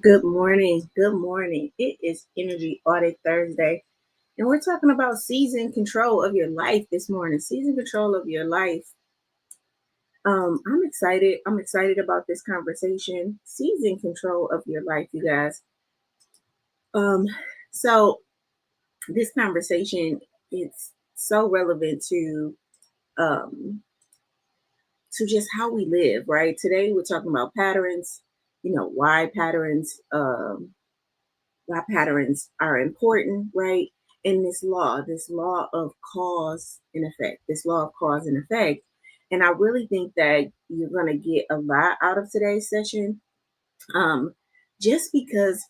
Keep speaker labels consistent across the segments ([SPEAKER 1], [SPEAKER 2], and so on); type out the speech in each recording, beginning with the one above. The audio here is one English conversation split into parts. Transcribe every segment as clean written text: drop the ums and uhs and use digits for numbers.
[SPEAKER 1] Good morning. Good morning. It is Energy Audit Thursday, and we're talking about season control of your life this morning. Season control of your life. I'm excited. I'm excited about this conversation. Season control of your life, you guys. Um, so this conversation it's so relevant um to just how we live, right? Today we're talking about patterns. Why patterns are important, right? In this law of cause and effect, this law of cause and effect. And I really think that you're going to get a lot out of today's session, um, just because,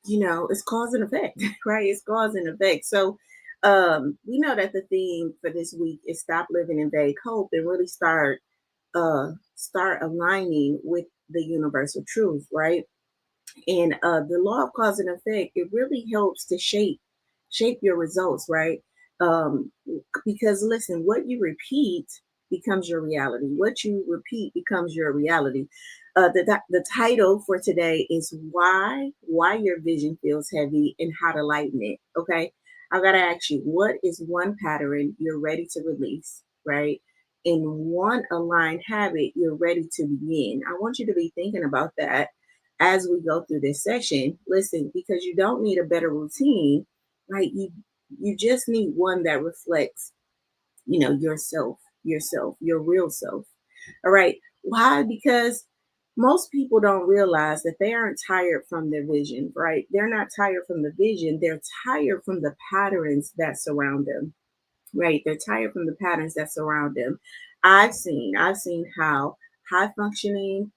[SPEAKER 1] it's cause and effect, right? It's cause and effect. So, we know that the theme for this week is stop living in vague hope and really start aligning with the universal truth, right? And the law of cause and effect, it really helps to shape your results, right? um, because listen, what you repeat becomes your reality. What you repeat becomes your reality. The title for today is why your vision feels heavy and how to lighten it. Okay, I gotta ask you, what is one pattern you're ready to release, right? In one aligned habit you're ready to begin. I want you to be thinking about that as we go through this session. Listen, because you don't need a better routine, right? You just need one that reflects, yourself, your real self. All right. Why? Because most people don't realize that they aren't tired from their vision, right? They're not tired from the vision. They're tired from the patterns that surround them, right? They're tired from the patterns that surround them. I've seen how high functioning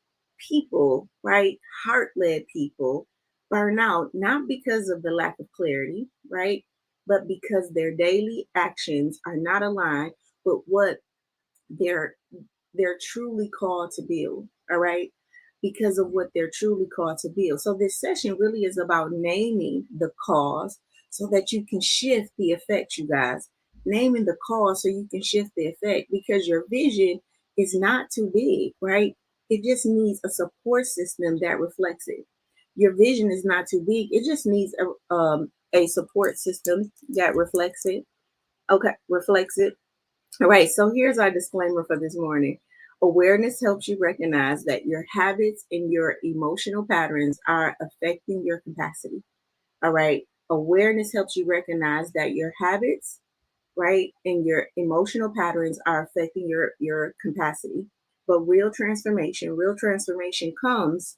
[SPEAKER 1] people, right? Heart led people burn out, not because of the lack of clarity, right? But because their daily actions are not aligned with what they're they're truly called to build. All right. Because of what they're truly called to build. So this session really is about naming the cause so that you can shift the effect, you guys. Naming the cause so you can shift the effect, because your vision is not too big, right? It just needs a support system that reflects it. Your vision is not too big. It just needs a support system that reflects it. Okay, reflects it. All right, so here's our disclaimer for this morning. Awareness helps you recognize that your habits and your emotional patterns are affecting your capacity. All right, awareness helps you recognize that your habits, right, and your emotional patterns are affecting your capacity. But real transformation comes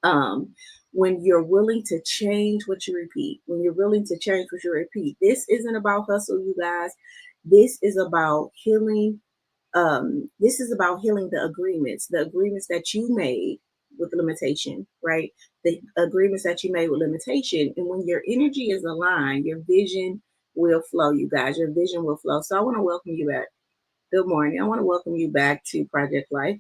[SPEAKER 1] um, when you're willing to change what you repeat. When you're willing to change what you repeat. This isn't about hustle, you guys. This is about healing. This is about healing the agreements that you made with limitation, right? The agreements that you made with limitation. And when your energy is aligned, your vision will flow, you guys. Your vision will flow. So I want to welcome you back. Good morning. I want to welcome you back to Project Life,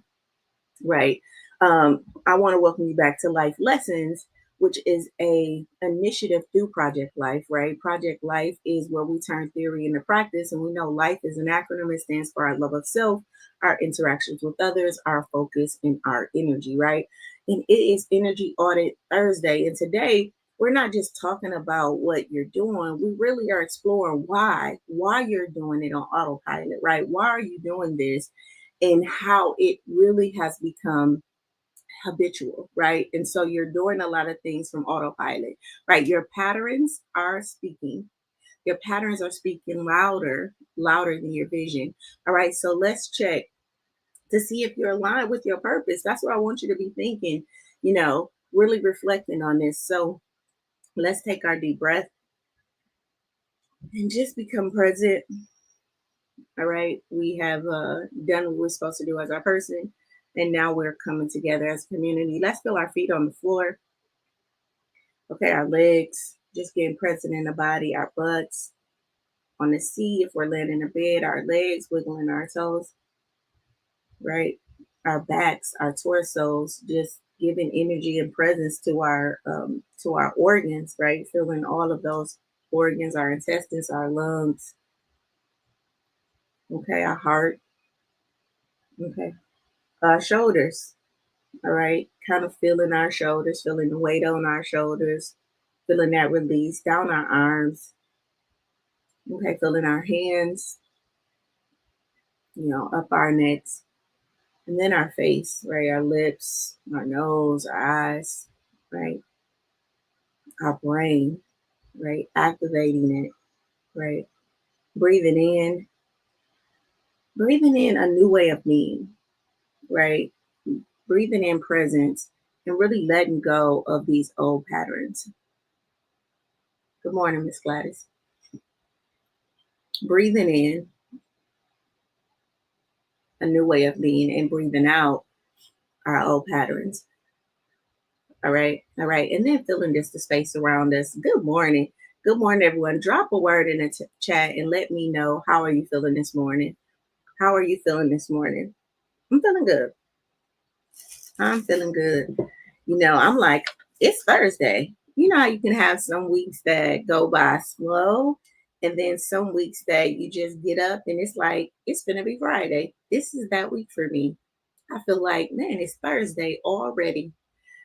[SPEAKER 1] right? I want to welcome you back to Life Lessons, which is a initiative through Project Life, right? Project Life is where we turn theory into practice, and we know life is an acronym. It stands for our love of self, our interactions with others, our focus, and our energy, right? And it is Energy Audit Thursday, and today we're not just talking about what you're doing. We really are exploring why you're doing it on autopilot, right? Why are you doing this? And how it really has become habitual, right? And so you're doing a lot of things from autopilot, right? Your patterns are speaking. Your patterns are speaking louder than your vision. All right, so let's check to see if you're aligned with your purpose. That's what I want you to be thinking, really reflecting on this. So let's take our deep breath and just become present. All right, we have done what we're supposed to do as our person, and now we're coming together as a community. Let's feel our feet on the floor. Okay, our legs, just getting present in the body, our butts on the seat. If we're laying in a bed, our legs wiggling our toes, right? Our backs, our torsos, just giving energy and presence to our organs, right? Feeling all of those organs, our intestines, our lungs, okay, our heart, okay, our shoulders. All right. Kind of feeling our shoulders, feeling the weight on our shoulders, feeling that release down our arms. Okay. Feeling our hands, up our necks, and then our face, right? Our lips, our nose, our eyes, right? Our brain, right? Activating it, right? Breathing in a new way of being, right? Breathing in presence and really letting go of these old patterns. Good morning, Miss Gladys. Breathing in a new way of being and breathing out our old patterns. All right. All right. And then filling just the space around us. Good morning. Good morning, everyone. Drop a word in the chat and let me know, how are you feeling this morning? How are you feeling this morning? I'm feeling good. I'm feeling good. I'm like, it's Thursday. You know how you can have some weeks that go by slow, and then some weeks that you just get up and it's like, it's going to be Friday. This is that week for me. I feel like, man, it's Thursday already.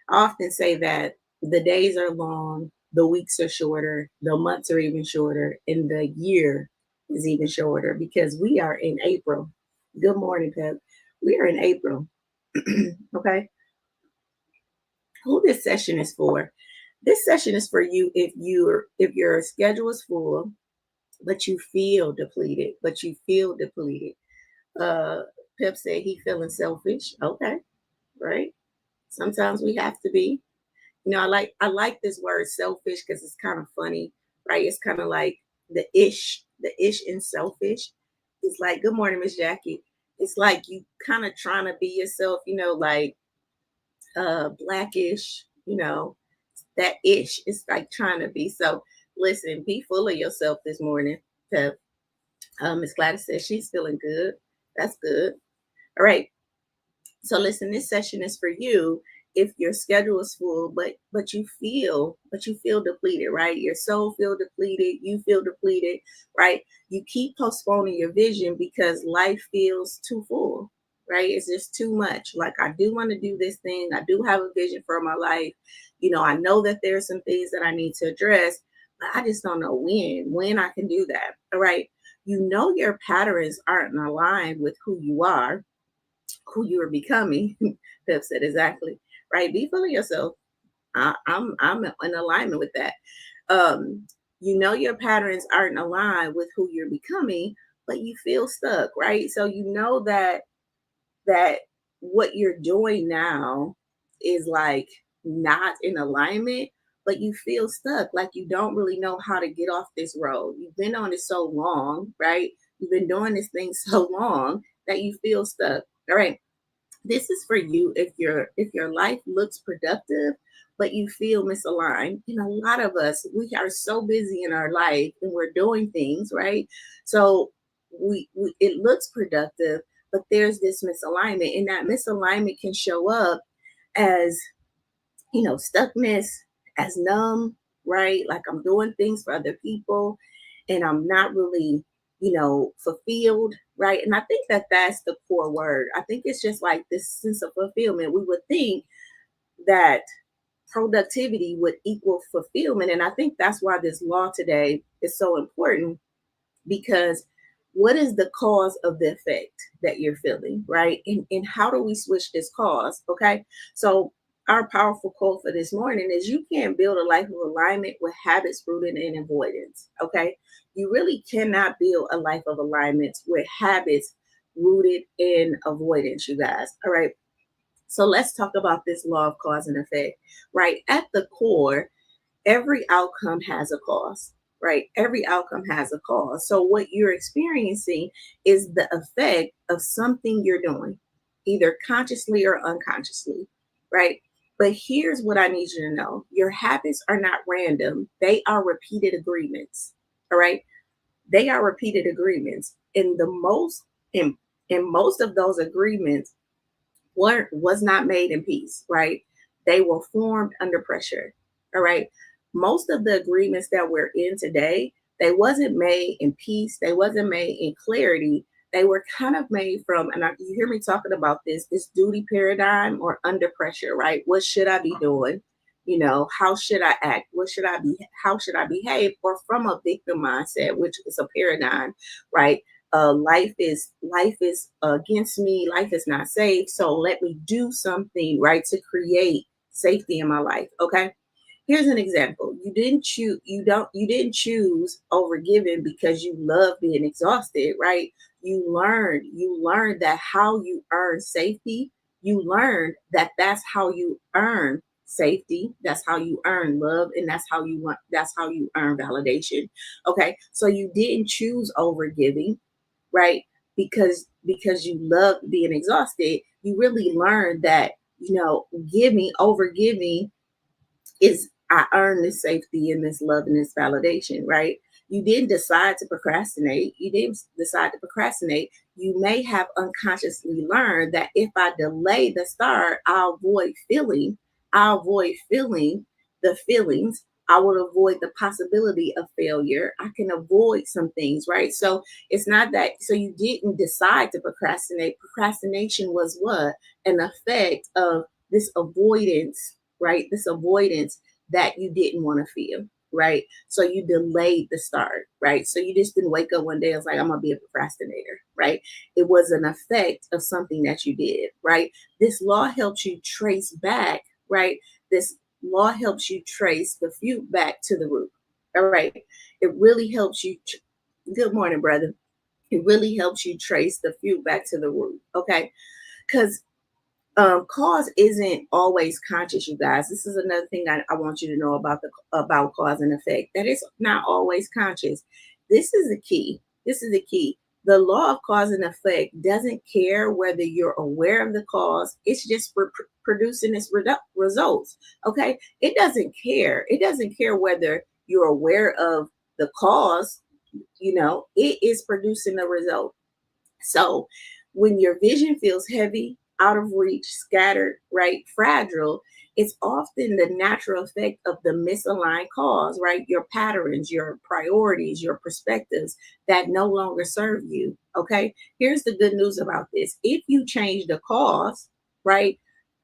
[SPEAKER 1] I often say that the days are long, the weeks are shorter, the months are even shorter, and the year is even shorter because we are in April. Good morning, Pep. We are in April. Okay. Who this session is for? This session is for you if your schedule is full, but you feel depleted, Uh Pep said he feeling selfish. Okay, right. Sometimes we have to be. I like this word selfish because it's kind of funny, right? It's kind of like the ish in selfish. It's like, good morning, Miss Jackie. It's like you kind of trying to be yourself, like blackish, that ish. It's like trying to be. So listen, be full of yourself this morning. So, Miss Gladys says she's feeling good. That's good. All right. So listen, this session is for you if your schedule is full, but you feel depleted, right? Your soul feel depleted, you feel depleted, right? You keep postponing your vision because life feels too full, right? It's just too much. Like, I do want to do this thing. I do have a vision for my life. I know that there's some things that I need to address, but I just don't know when I can do that. All right. Your patterns aren't aligned with who you are becoming. Pep said exactly. Right. Be full of yourself. I'm in alignment with that. Um, your patterns aren't aligned with who you're becoming, but you feel stuck, right? So that what you're doing now is like not in alignment, but you feel stuck, like you don't really know how to get off this road. You've been on it so long, right? You've been doing this thing so long that you feel stuck. All right. This is for you if your life looks productive but you feel misaligned. A lot of us, we are so busy in our life and we're doing things, right? So we it looks productive, but there's this misalignment, and that misalignment can show up as stuckness, as numb, right? Like, I'm doing things for other people and I'm not really, fulfilled, right? And I think that that's the core word. I think it's just like this sense of fulfillment. We would think that productivity would equal fulfillment. And I think that's why this law today is so important, because what is the cause of the effect that you're feeling, right? And how do we switch this cause? Okay. So our powerful quote for this morning is, you can't build a life of alignment with habits rooted in avoidance. Okay. You really cannot build a life of alignment with habits rooted in avoidance, you guys. All right. So let's talk about this law of cause and effect, right? At the core, every outcome has a cause, right? Every outcome has a cause. So what you're experiencing is the effect of something you're doing, either consciously or unconsciously, right? But here's what I need you to know: your habits are not random, they are repeated agreements. All right. They are repeated agreements. In most of those agreements was not made in peace, right? They were formed under pressure. All right. Most of the agreements that we're in today, they wasn't made in peace. They wasn't made in clarity. They were kind of made from, and you hear me talking about this duty paradigm or under pressure, right? What should I be doing? How should I act? What should I be? How should I behave? Or from a victim mindset, which is a paradigm, right? Life is against me. Life is not safe. So let me do something, right, to create safety in my life. Okay. Here's an example. You didn't choose overgiving because you love being exhausted, right? You learned that how you earn safety. You learned that that's how you earn safety. That's how you earn love, and that's how you earn validation. Okay. So you didn't choose overgiving, right? Because you love being exhausted. You really learned that, giving, overgiving is I earn this safety and this love and this validation, right? You didn't decide to procrastinate. You didn't decide to procrastinate. You may have unconsciously learned that if I delay the start, I'll avoid feeling the feelings. I would avoid the possibility of failure. I can avoid some things, right? So it's not that, so you didn't decide to procrastinate. Procrastination was what? An effect of this avoidance, right? This avoidance that you didn't want to feel, right? So you delayed the start, right? So you just didn't wake up one day and was like, I'm gonna be a procrastinator, right? It was an effect of something that you did, right? This law helps you trace back, right? This law helps you trace the few back to the root. All right. It really helps you. Good morning, brother. It really helps you trace the few back to the root. Okay. Because cause isn't always conscious, you guys. This is another thing I want you to know about cause and effect. That it's not always conscious. This is the key. This is the key. The law of cause and effect doesn't care whether you're aware of the cause. It's just producing its results. Okay. It doesn't care. It doesn't care whether you're aware of the cause. It is producing the result. So when your vision feels heavy, out of reach, scattered, right, fragile, it's often the natural effect of the misaligned cause, right? Your patterns, your priorities, your perspectives that no longer serve you. Okay. Here's the good news about this. If you change the cause, right,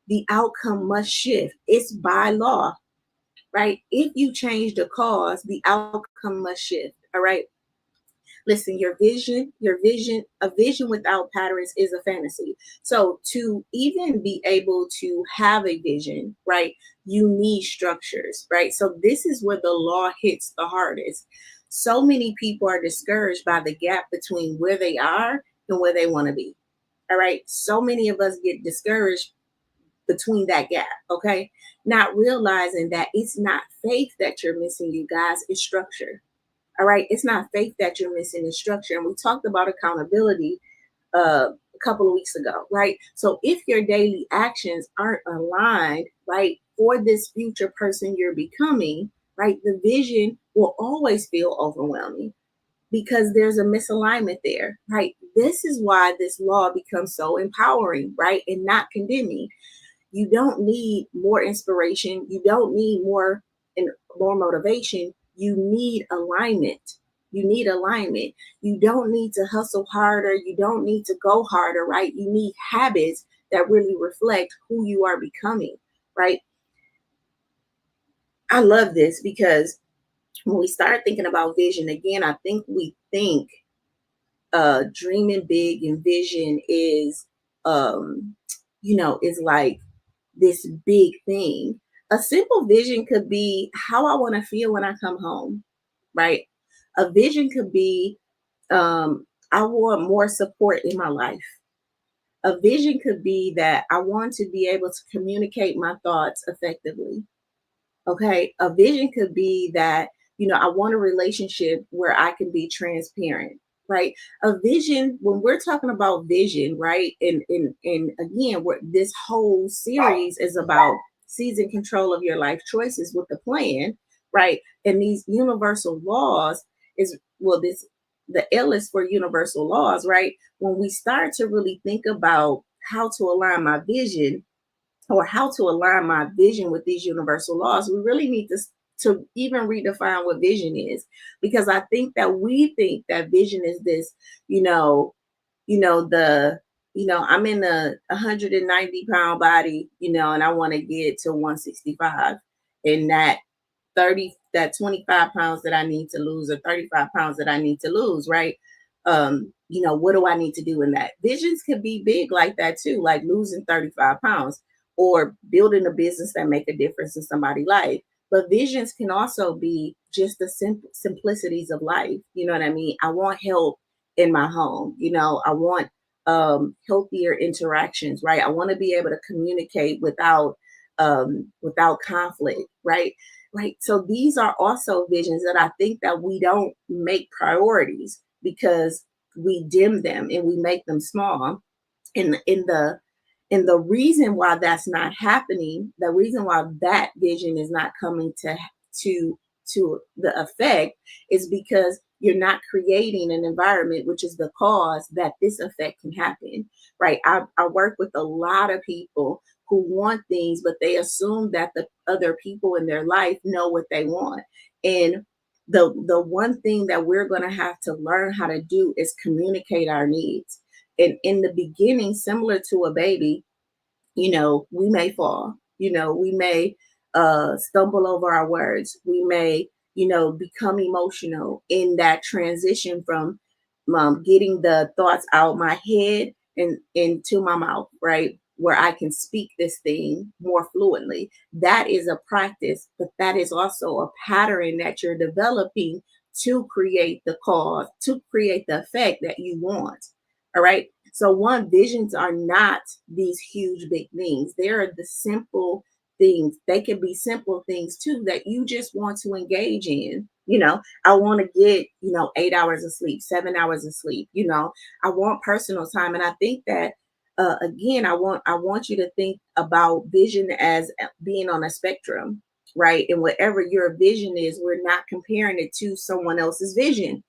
[SPEAKER 1] the outcome must shift. It's by law, right? If you change the cause, the outcome must shift. All right. Listen, a vision without patterns is a fantasy. So to even be able to have a vision, right, you need structures, right? So this is where the law hits the hardest. So many people are discouraged by the gap between where they are and where they want to be. All right. So many of us get discouraged between that gap. Okay. Not realizing that it's not faith that you're missing, you guys, it's structure. All right. It's not faith that you're missing, it's structure. And we talked about accountability a couple of weeks ago, right? So if your daily actions aren't aligned, right, for this future person you're becoming, right, the vision will always feel overwhelming because there's a misalignment there, right? This is why this law becomes so empowering, right, and not condemning. You don't need more inspiration. You don't need more motivation. You need alignment. You need alignment. You don't need to hustle harder. You don't need to go harder, right? You need habits that really reflect who you are becoming, right? I love this because when we start thinking about vision again, I think we think dreaming big and vision is like this big thing. A simple vision could be how I want to feel when I come home, right? A vision could be I want more support in my life. A vision could be that I want to be able to communicate my thoughts effectively. Okay. A vision could be that, I want a relationship where I can be transparent, right? A vision, when we're talking about vision, right? And again, what this whole series is about seizing control of your life choices with the plan, right? And these universal laws is, well, the L is for universal laws, right? When we start to really think about how to align my vision or how to align my vision with these universal laws, we really need to even redefine what vision is. Because I think that we think that vision is this, you know, I'm in a 190-pound body, and I want to get to 165. And that 25 pounds that I need to lose, or 35 pounds that I need to lose, right? What do I need to do in that? Visions could be big like that too, like losing 35 pounds or building a business that make a difference in somebody's life. But visions can also be just the simplicities of life. You know what I mean? I want help in my home. I want healthier interactions, right? I want to be able to communicate without conflict, right? Right. So these are also visions that I think that we don't make priorities because we dim them and we make them small. And the reason why that's not happening, the reason why that vision is not coming to to the effect, is because you're not creating an environment, which is the cause that this effect can happen. Right. I work with a lot of people who want things, but they assume that the other people in their life know what they want. And the one thing that we're going to have to learn how to do is communicate our needs. And in the beginning, similar to a baby, we may fall, we may stumble over our words. We may, become emotional in that transition from getting the thoughts out my head and into my mouth, right? Where I can speak this thing more fluently. That is a practice, but that is also a pattern that you're developing to create the cause, to create the effect that you want. All right. So, one, visions are not these huge, big things. They're the simple things. They can be simple things too that you just want to engage in. I want to get, 8 hours of sleep, 7 hours of sleep. I want personal time. And I think that, again, I want you to think about vision as being on a spectrum, right? And whatever your vision is, we're not comparing it to someone else's vision,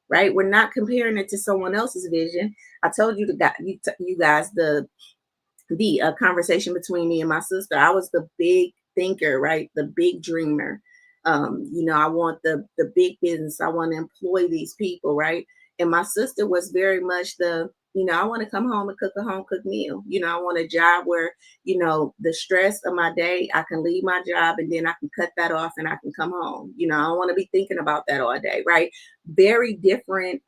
[SPEAKER 1] right? We're not comparing it to someone else's vision. I told you you guys the conversation between me and my sister. I was the big thinker, right? The big dreamer. I want the big business. I want to employ these people, right? And my sister was very much I want to come home and cook a home cooked meal. I want a job where, the stress of my day, I can leave my job and then I can cut that off and I can come home. I don't want to be thinking about that all day, right? Very different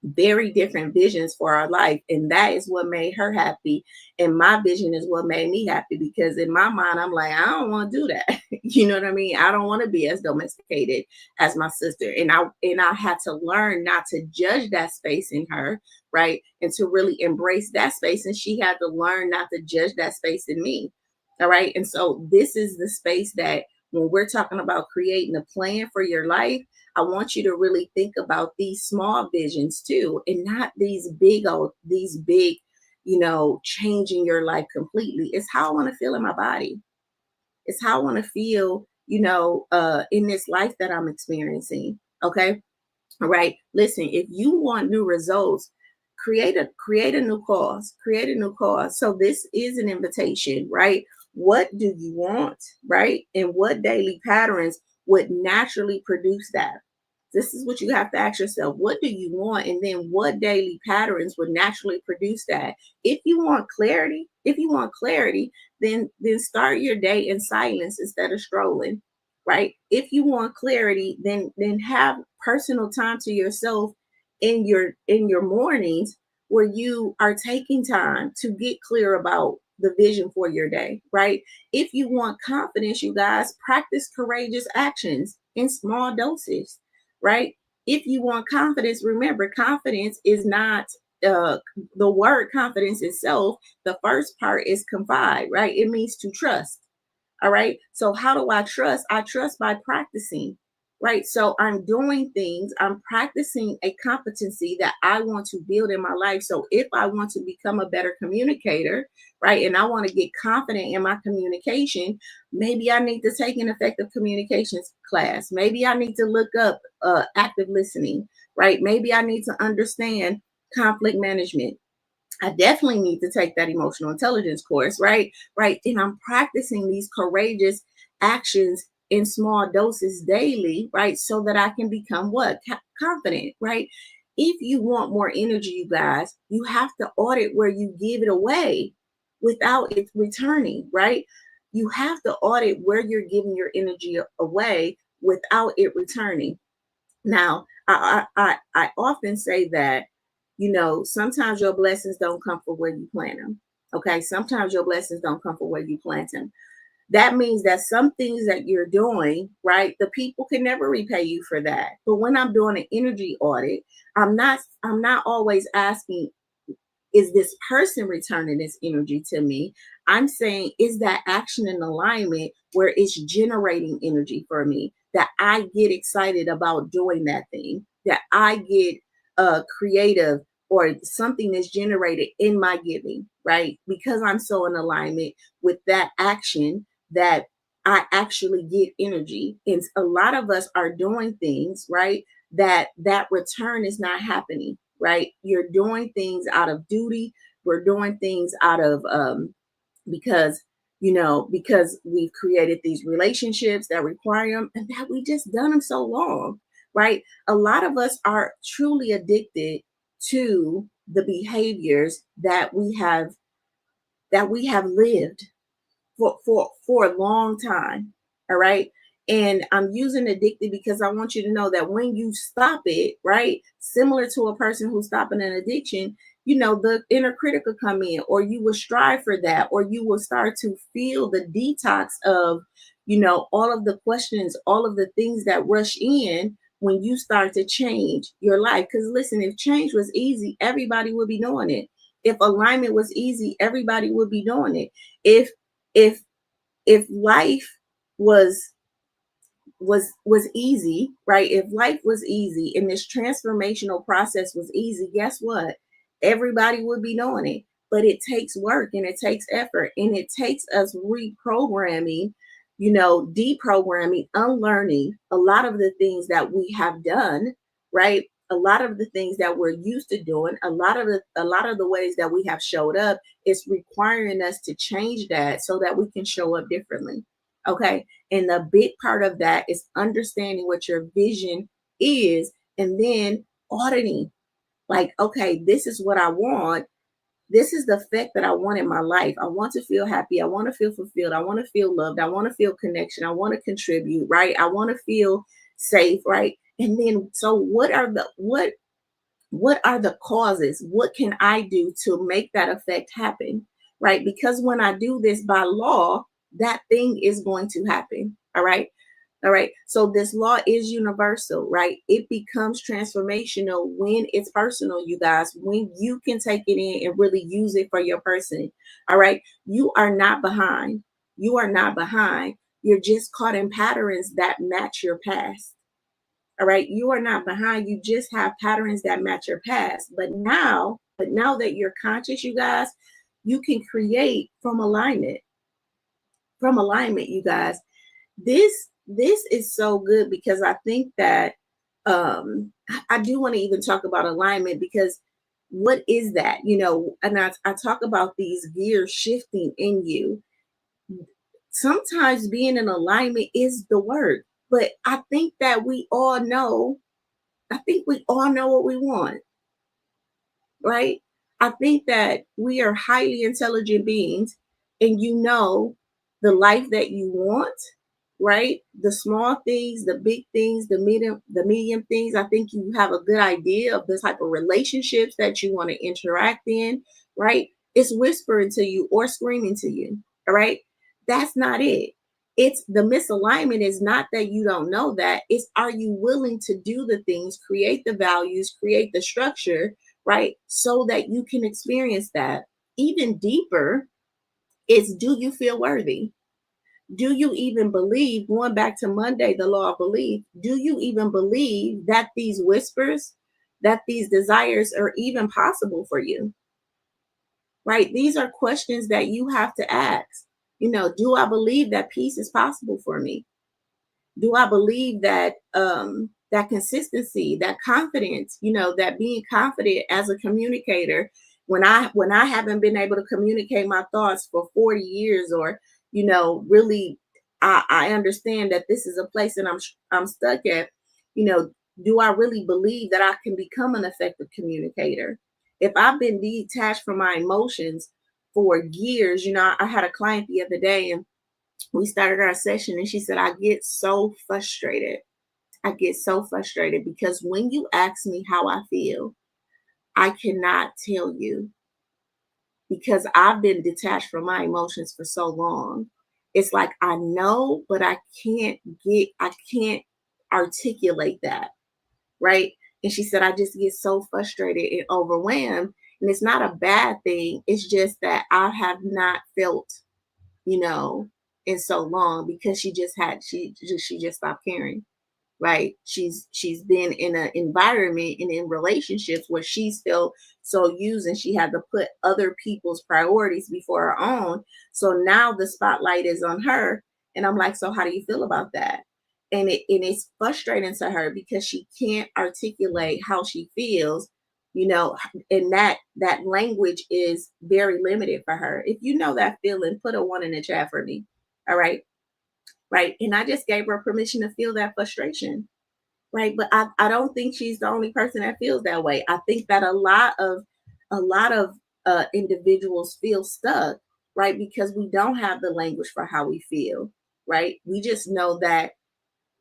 [SPEAKER 1] very different visions for our life. And that is what made her happy. And my vision is what made me happy, because in my mind, I'm like, I don't want to do that. You know what I mean? I don't want to be as domesticated as my sister. And I had to learn not to judge that space in her, right? And to really embrace that space. And she had to learn not to judge that space in me. All right. And so this is the space that when we're talking about creating a plan for your life, I want you to really think about these small visions too, and not these big, changing your life completely. It's how I want to feel in my body. It's how I want to feel, in this life that I'm experiencing. Okay. All right. Listen, if you want new results, create a new cause. Create a new cause. So this is an invitation, right? What do you want, right? And what daily patterns would naturally produce that? This is what you have to ask yourself. What do you want? And then what daily patterns would naturally produce that? If you want clarity, then start your day in silence instead of strolling, right? If you want clarity, then have personal time to yourself in your mornings, where you are taking time to get clear about the vision for your day, right? If you want confidence, you guys, practice courageous actions in small doses, right? If you want confidence, remember, confidence is not uh, the word confidence itself. The first part is confide, right? It means to trust. All right. So how do I trust? I trust by practicing. Right. So I'm doing things, I'm practicing a competency that I want to build in my life. So if I want to become a better communicator, right, and I want to get confident in my communication, maybe I need to take an effective communications class. Maybe I need to look up active listening, right? Maybe I need to understand conflict management. I definitely need to take that emotional intelligence course, right? Right. And I'm practicing these courageous actions in small doses daily, right? So that I can become what? Confident, right? If you want more energy, you guys, you have to audit where you give it away without it returning, right? You have to audit where you're giving your energy away without it returning. Now, I often say that, sometimes your blessings don't come from where you plant them. Okay, sometimes your blessings don't come from where you plant them. That means that some things that you're doing, right, the people can never repay you for that. But when I'm doing an energy audit, I'm not always asking, is this person returning this energy to me? I'm saying, is that action in alignment where it's generating energy for me, that I get excited about doing that thing, that I get creative, or something that's generated in my giving, right? Because I'm so in alignment with that action that I actually get energy. And a lot of us are doing things, right? That return is not happening, right? You're doing things out of duty. We're doing things out of because because we've created these relationships that require them, and that we just done them so long, right? A lot of us are truly addicted to the behaviors that we have lived for a long time. All right. And I'm using addicted because I want you to know that when you stop it, right, similar to a person who's stopping an addiction, the inner critic will come in, or you will strive for that, or you will start to feel the detox of, all of the questions, all of the things that rush in when you start to change your life. Because listen, if change was easy, everybody would be doing it. If alignment was easy, everybody would be doing it. If if life was was easy, right? If life was easy and this transformational process was easy, guess what? Everybody would be doing it. But it takes work, and it takes effort, and it takes us reprogramming, deprogramming, unlearning a lot of the things that we have done, right? A lot of the things that we're used to doing, a lot of the ways that we have showed up, is requiring us to change that so that we can show up differently. Okay. And the big part of that is understanding what your vision is, and then auditing. Like, okay, this is what I want. This is the effect that I want in my life. I want to feel happy. I want to feel fulfilled. I want to feel loved. I want to feel connection. I want to contribute, right? I want to feel safe, right? And then, so what are the causes? What can I do to make that effect happen? Right? Because when I do this by law, that thing is going to happen. All right. All right. So this law is universal, right? It becomes transformational when it's personal, you guys, when you can take it in and really use it for your person. All right. You are not behind. You are not behind. You're just caught in patterns that match your past. All right. You are not behind. You just have patterns that match your past. But now that you're conscious, you guys, you can create from alignment. From alignment, you guys. This is so good, because I think that I do want to even talk about alignment, because what is that? And I talk about these gears shifting in you. Sometimes being in alignment is the work, but I think we all know what we want, right? I think that we are highly intelligent beings, and the life that you want, right? The small things, the big things, the medium things. I think you have a good idea of the type of relationships that you want to interact in, right? It's whispering to you or screaming to you, all right? That's not it. It's the misalignment is not that you don't know that. It's, are you willing to do the things, create the values, create the structure, right? So that you can experience that. Even deeper is, do you feel worthy? Do you even believe, going back to Monday, the law of belief, do you even believe that these whispers, that these desires are even possible for you? Right? These are questions that you have to ask. Do I believe that peace is possible for me? Do I believe that that consistency, that confidence, that being confident as a communicator, when I haven't been able to communicate my thoughts for 40 years, or really, I understand that this is a place that I'm stuck at. Do I really believe that I can become an effective communicator? If I've been detached from my emotions for years, I had a client the other day and we started our session and she said, I get so frustrated. I get so frustrated because when you ask me how I feel, I cannot tell you because I've been detached from my emotions for so long. It's like I know, but I can't articulate that, right? And she said, I just get so frustrated and overwhelmed. And it's not a bad thing. It's just that I have not felt, you know, in so long because she just stopped caring, right? She's been in an environment and in relationships where she's felt so used and she had to put other people's priorities before her own. So now the spotlight is on her. And I'm like, so how do you feel about that? And it's frustrating to her because she can't articulate how she feels, you know, and that language is very limited for her. If you know that feeling, put a 1 in the chat for me. All right. Right. And I just gave her permission to feel that frustration. Right. But I don't think she's the only person that feels that way. I think that a lot of individuals feel stuck, right? Because we don't have the language for how we feel, right? We just know that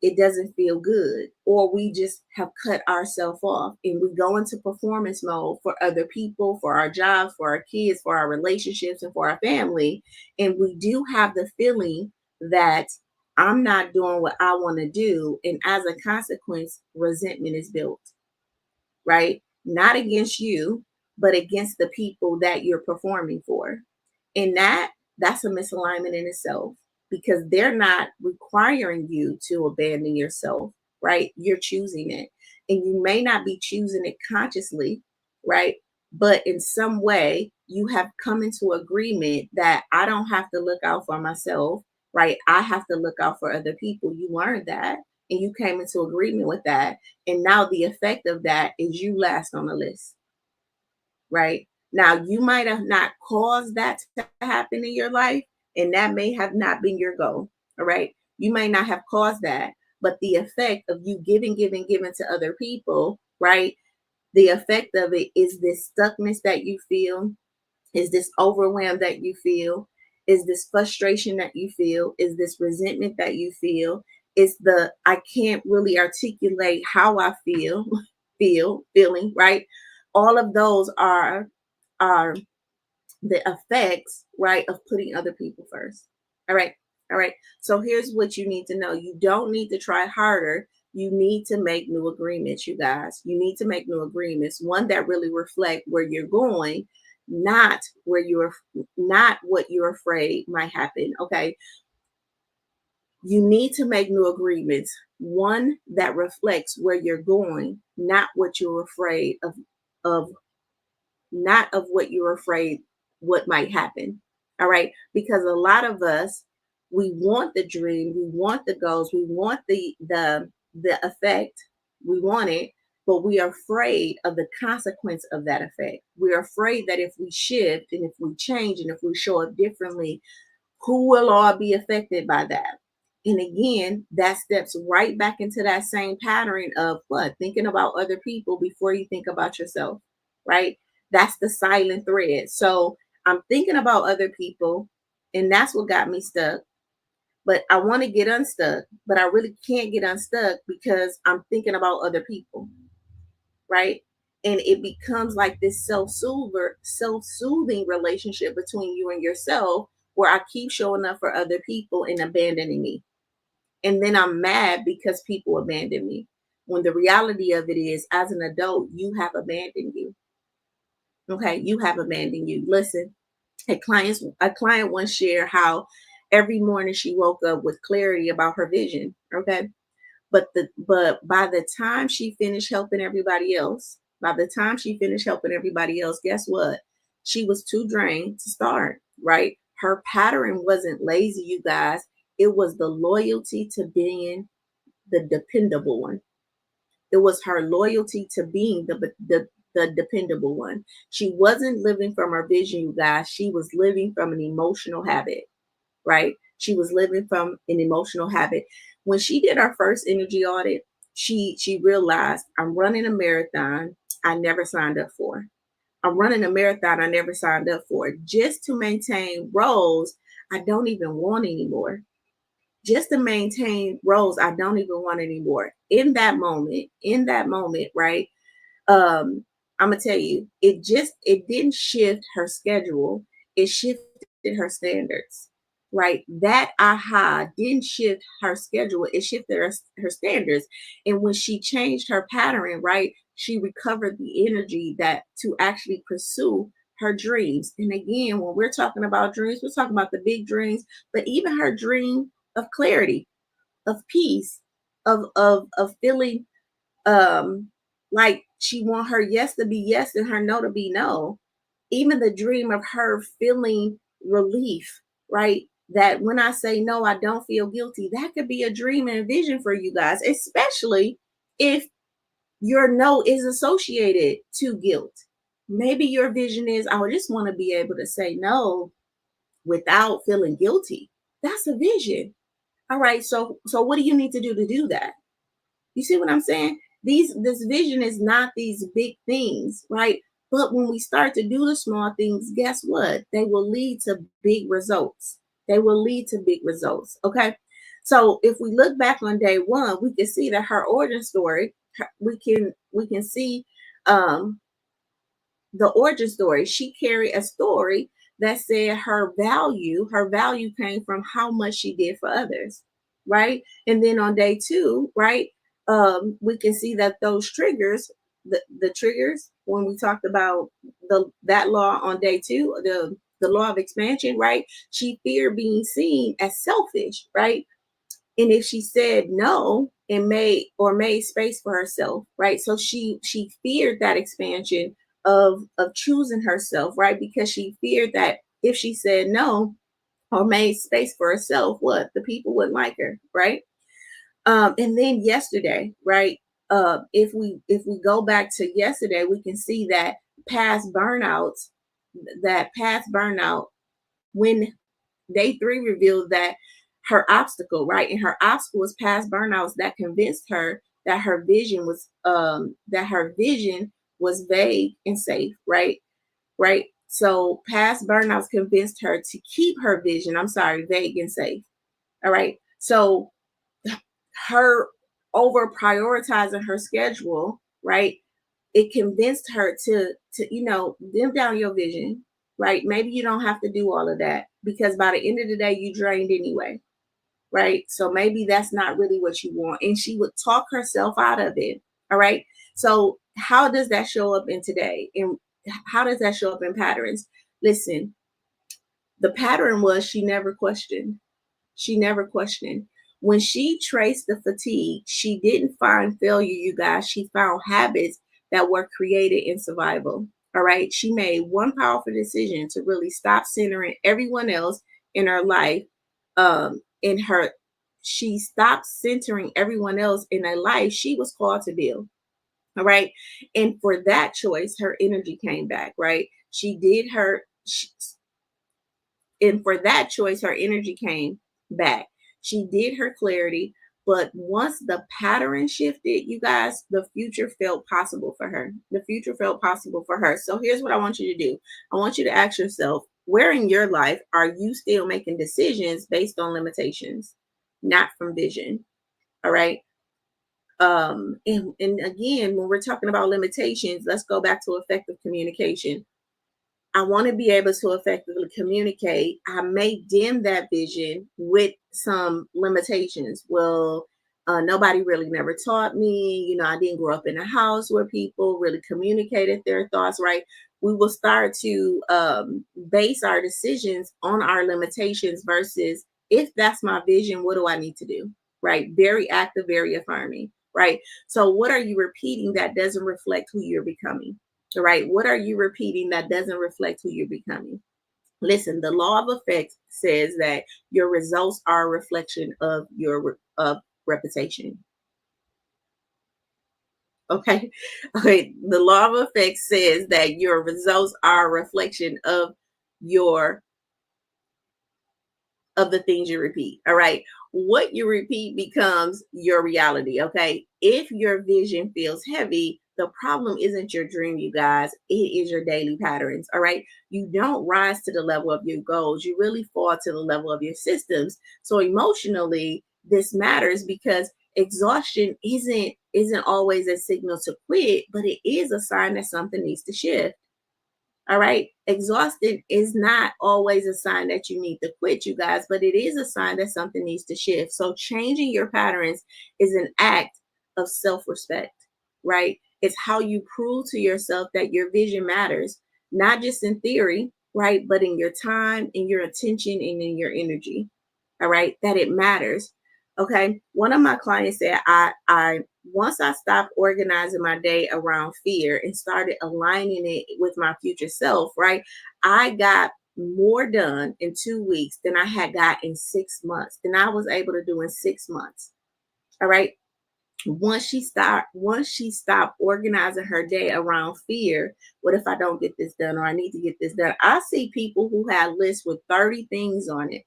[SPEAKER 1] it doesn't feel good, or we just have cut ourselves off and we go into performance mode for other people, for our jobs, for our kids, for our relationships, and for our family. And we do have the feeling that I'm not doing what I want to do. And as a consequence, resentment is built, right? Not against you, but against the people that you're performing for. And that's a misalignment in itself because they're not requiring you to abandon yourself, right? You're choosing it. And you may not be choosing it consciously, right? But in some way, you have come into agreement that I don't have to look out for myself, right? I have to look out for other people. You learned that and you came into agreement with that. And now the effect of that is you last on the list, right? Now, you might have not caused that to happen in your life, and that may have not been your goal, all right? You may not have caused that, but the effect of you giving, giving, giving to other people, right? The effect of it is this stuckness that you feel, is this overwhelm that you feel, is this frustration that you feel, is this resentment that you feel, is the I can't really articulate how I feel, feeling, right? All of those are the effects, right, of putting other people first. All right. All right. So here's what you need to know. You don't need to try harder. You need to make new agreements, you guys. You need to make new agreements, one that really reflect where you're going, not where you're not what you're afraid might happen. Okay. You need to make new agreements, one that reflects where you're going, not what you're afraid of not of what you're afraid what might happen. All right. Because a lot of us, we want the dream, we want the goals, we want the effect, we want it, but we are afraid of the consequence of that effect. We're afraid that if we shift and if we change and if we show up differently, who will all be affected by that? And again, that steps right back into that same pattern of what? Thinking about other people before you think about yourself, right? That's the silent thread. So I'm thinking about other people, and that's what got me stuck. But I want to get unstuck, but I really can't get unstuck because I'm thinking about other people, right? And it becomes like this self-soothing relationship between you and yourself where I keep showing up for other people and abandoning me. And then I'm mad because people abandon me. When the reality of it is, as an adult, you have abandoned you. Okay, you have abandoned you. Listen, a client once shared how every morning she woke up with clarity about her vision. Okay, but by the time she finished helping everybody else, guess what? She was too drained to start, right? Her pattern wasn't lazy, you guys. It was the loyalty to being the dependable one. It was her loyalty to being the dependable one. She wasn't living from her vision, you guys. She was living from an emotional habit, right? She was living from an emotional habit. When she did our first energy audit, she realized, I'm running a marathon I never signed up for. I'm running a marathon I never signed up for, just to maintain roles I don't even want anymore. Just to maintain roles I don't even want anymore. In that moment, right? I'm gonna tell you, it didn't shift her schedule, it shifted her standards. Right? That aha didn't shift her schedule, it shifted her standards. And when she changed her pattern, right, she recovered the energy that to actually pursue her dreams. And again, when we're talking about dreams, we're talking about the big dreams, but even her dream of clarity, of peace, of feeling like she want her yes to be yes and her no to be no. Even the dream of her feeling relief, right? That when I say no, I don't feel guilty. That could be a dream and a vision for you guys, especially if your no is associated to guilt. Maybe your vision is, I just want to be able to say no without feeling guilty. That's a vision. All right. So what do you need to do that? You see what I'm saying? This vision is not these big things, right? But when we start to do the small things, guess what? They will lead to big results. They will lead to big results. Okay. So if we look back on day one, we can see that her origin story, we can see um the origin story. She carried a story that said her value came from how much she did for others, right? And then on day two, right, we can see that those triggers, the triggers, when we talked about that law on day two, the law of expansion, right? She feared being seen as selfish, right? And if she said no and made space for herself, right? So she feared that expansion of choosing herself, right? Because she feared that if she said no or made space for herself, what, the people wouldn't like her, right? And then yesterday, right, if we go back to yesterday, we can see that past burnouts past burnout, when day three revealed that her obstacle, right? And her obstacle was past burnouts that convinced her that her vision was vague and safe, right? Right. So past burnouts convinced her to keep her vision, I'm sorry, vague and safe. All right. So her over prioritizing her schedule, right? It convinced her to dim down your vision, right? Maybe you don't have to do all of that because by the end of the day you drained anyway, right? So maybe that's not really what you want, and she would talk herself out of it. All right. So how does that show up in today, and how does that show up in patterns? Listen, the pattern was she never questioned. When she traced the fatigue, she didn't find failure, you guys. She found habits that were created in survival. All right. She made one powerful decision to really stop centering everyone else in her life. In her, she stopped centering everyone else in her life she was called to build. All right. And for that choice, her energy came back, right? And for that choice, her energy came back. She did her clarity, but once the pattern shifted, you guys, the future felt possible for her. The future felt possible for her. So here's what I want you to do. I want you to ask yourself, where in your life are you still making decisions based on limitations, not from vision? All right. And again, when we're talking about limitations, let's go back to effective communication. I want to be able to effectively communicate. I may dim that vision with some limitations. Well, nobody really never taught me. I didn't grow up in a house where people really communicated their thoughts, right? We will start to base our decisions on our limitations versus, if that's my vision, what do I need to do? Right? Very active, very affirming, right? So, what are you repeating that doesn't reflect who you're becoming? Right? What are you repeating that doesn't reflect who you're becoming? Listen, the law of effect says that your results are a reflection of your reputation. Okay. Okay. The law of effect says that your results are a reflection of your of the things you repeat. All right. what you repeat becomes your reality. Okay. If your vision feels heavy, the problem isn't your dream, you guys. It is your daily patterns. All right. You don't rise to the level of your goals. You really fall to the level of your systems. So emotionally, this matters because exhaustion isn't always a signal to quit, but it is a sign that something needs to shift. All right. Exhausted is not always a sign that you need to quit, you guys, but it is a sign that something needs to shift. So changing your patterns is an act of self respect, right? It's how you prove to yourself that your vision matters, not just in theory, right? But in your time, in your attention, and in your energy. All right. That it matters. Okay. One of my clients said, I once I stopped organizing my day around fear and started aligning it with my future self, right? I got more done in 2 weeks than I had got in 6 months, than I was able to do in 6 months. All right. Once she stopped organizing her day around fear, what if I don't get this done or I need to get this done? I see people who had lists with 30 things on it,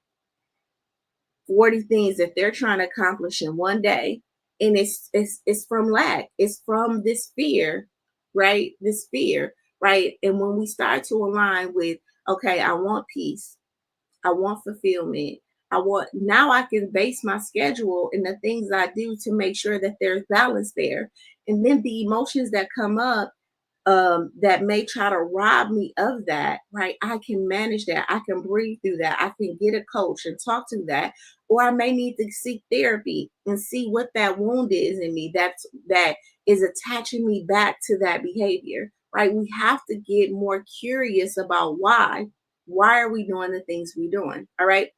[SPEAKER 1] 40 things that they're trying to accomplish in one day, and it's from lack, it's from this fear, right? This fear, right? And when we start to align with, okay, I want peace, I want fulfillment, I want, now I can base my schedule and the things I do to make sure that there's balance there. And then the emotions that come up, that may try to rob me of that, right? I can manage that. I can breathe through that. I can get a coach and talk to that. Or I may need to seek therapy and see what that wound is in me that is attaching me back to that behavior, right? We have to get more curious about why. Why are we doing the things we're doing? All right.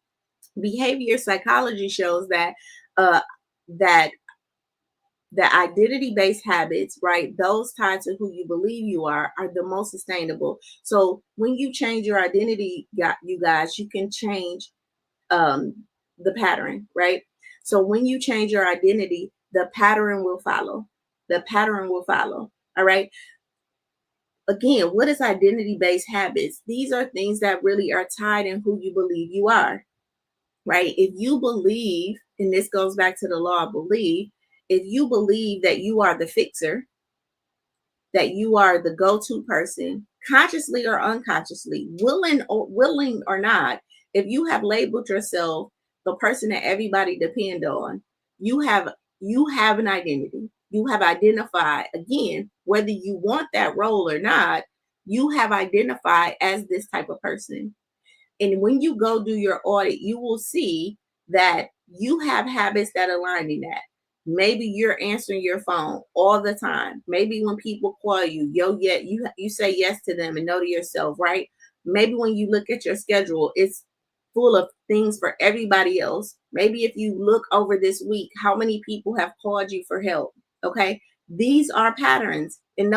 [SPEAKER 1] Behavior psychology shows uh, that the identity based habits, right? Those tied to who you believe you are the most sustainable. So when you change your identity, you guys, you can change the pattern, right? So when you change your identity, the pattern will follow. The pattern will follow. All right. Again, what is identity based habits? These are things that really are tied in who you believe you are, right? If you believe, and this goes back to the law of belief, if you believe that you are the fixer, that you are the go-to person, consciously or unconsciously, willing or not, if you have labeled yourself the person that everybody depend on, you have you have an identity. You have identified, again, whether you want that role or not, you have identified as this type of person. And when you go do your audit, you will see that you have habits that align in that. Maybe you're answering your phone all the time. Maybe when people call you, you say yes to them and no to yourself, right? Maybe when you look at your schedule, it's full of things for everybody else. Maybe if you look over this week, how many people have called you for help? Okay, these are patterns, and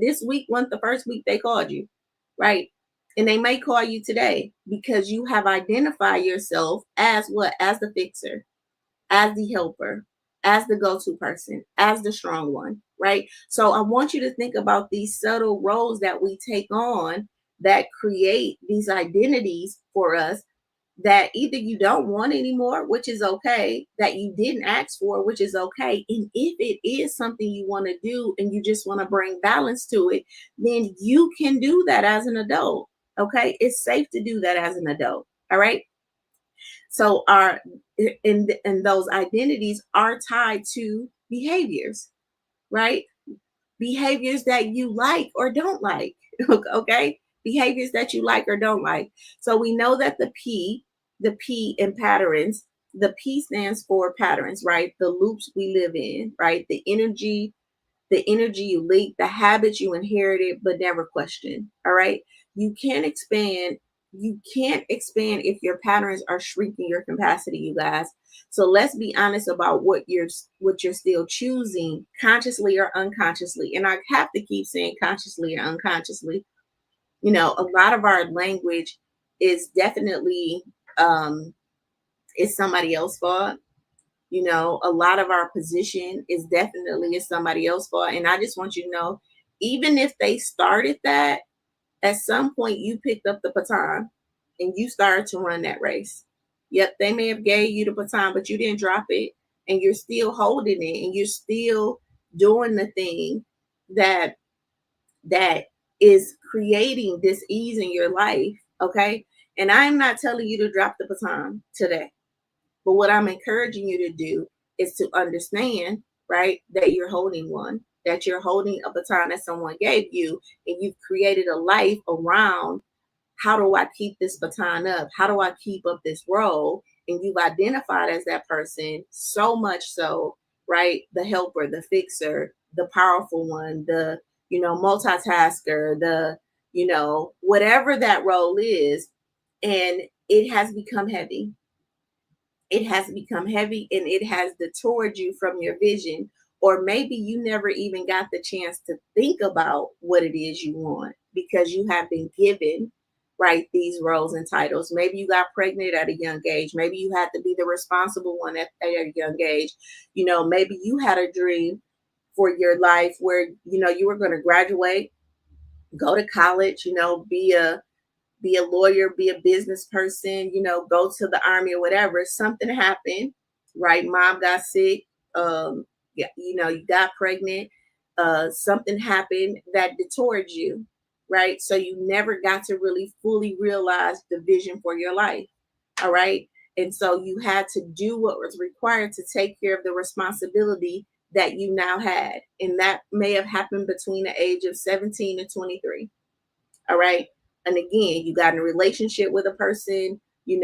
[SPEAKER 1] this week wasn't the first week they called you, right? And they may call you today because you have identified yourself as what? As the fixer, as the helper, as the go to person, as the strong one, right? So I want you to think about these subtle roles that we take on that create these identities for us that either you don't want anymore, which is okay, that you didn't ask for, which is okay. And if it is something you want to do and you just want to bring balance to it, then you can do that as an adult. Okay. It's safe to do that as an adult. All right. So our and those identities are tied to behaviors, right? Behaviors that you like or don't like. Okay, behaviors that you like or don't like. So we know that the P in patterns, the P stands for patterns, right? The loops we live in, right? The energy you leak, the habits you inherited but never questioned. All right. You can't expand. You can't expand if your patterns are shrinking your capacity, you guys. So let's be honest about what you're still choosing, consciously or unconsciously. And I have to keep saying consciously or unconsciously. A lot of our language is definitely is somebody else's fault. A lot of our position is somebody else's fault. And I just want you to know, even if they started that, at some point you picked up the baton and you started to run that race. Yep, they may have gave you the baton, but you didn't drop it, and you're still holding it, and you're still doing the thing that that is creating this ease in your life. Okay. And I'm not telling you to drop the baton today, but what I'm encouraging you to do is to understand, right, that you're holding one, that you're holding a baton that someone gave you, and you've created a life around how do I keep this baton up? How do I keep up this role? And you've identified as that person so much so, right? The helper, the fixer, the powerful one, the, multitasker, the, whatever that role is. And it has become heavy. It has become heavy, and it has detoured you from your vision. Or maybe you never even got the chance to think about what it is you want because you have been given, right, these roles and titles. Maybe you got pregnant at a young age. Maybe you had to be the responsible one at a young age. Maybe you had a dream for your life where, you were going to graduate, go to college, be a lawyer, be a business person, go to the army or whatever. Something happened, right? Mom got sick, yeah, you got pregnant, something happened that detoured you, right? So you never got to really fully realize the vision for your life. All right. And so you had to do what was required to take care of the responsibility that you now had. And that may have happened between the age of 17 and 23. All right. And again, you got in a relationship with a person, you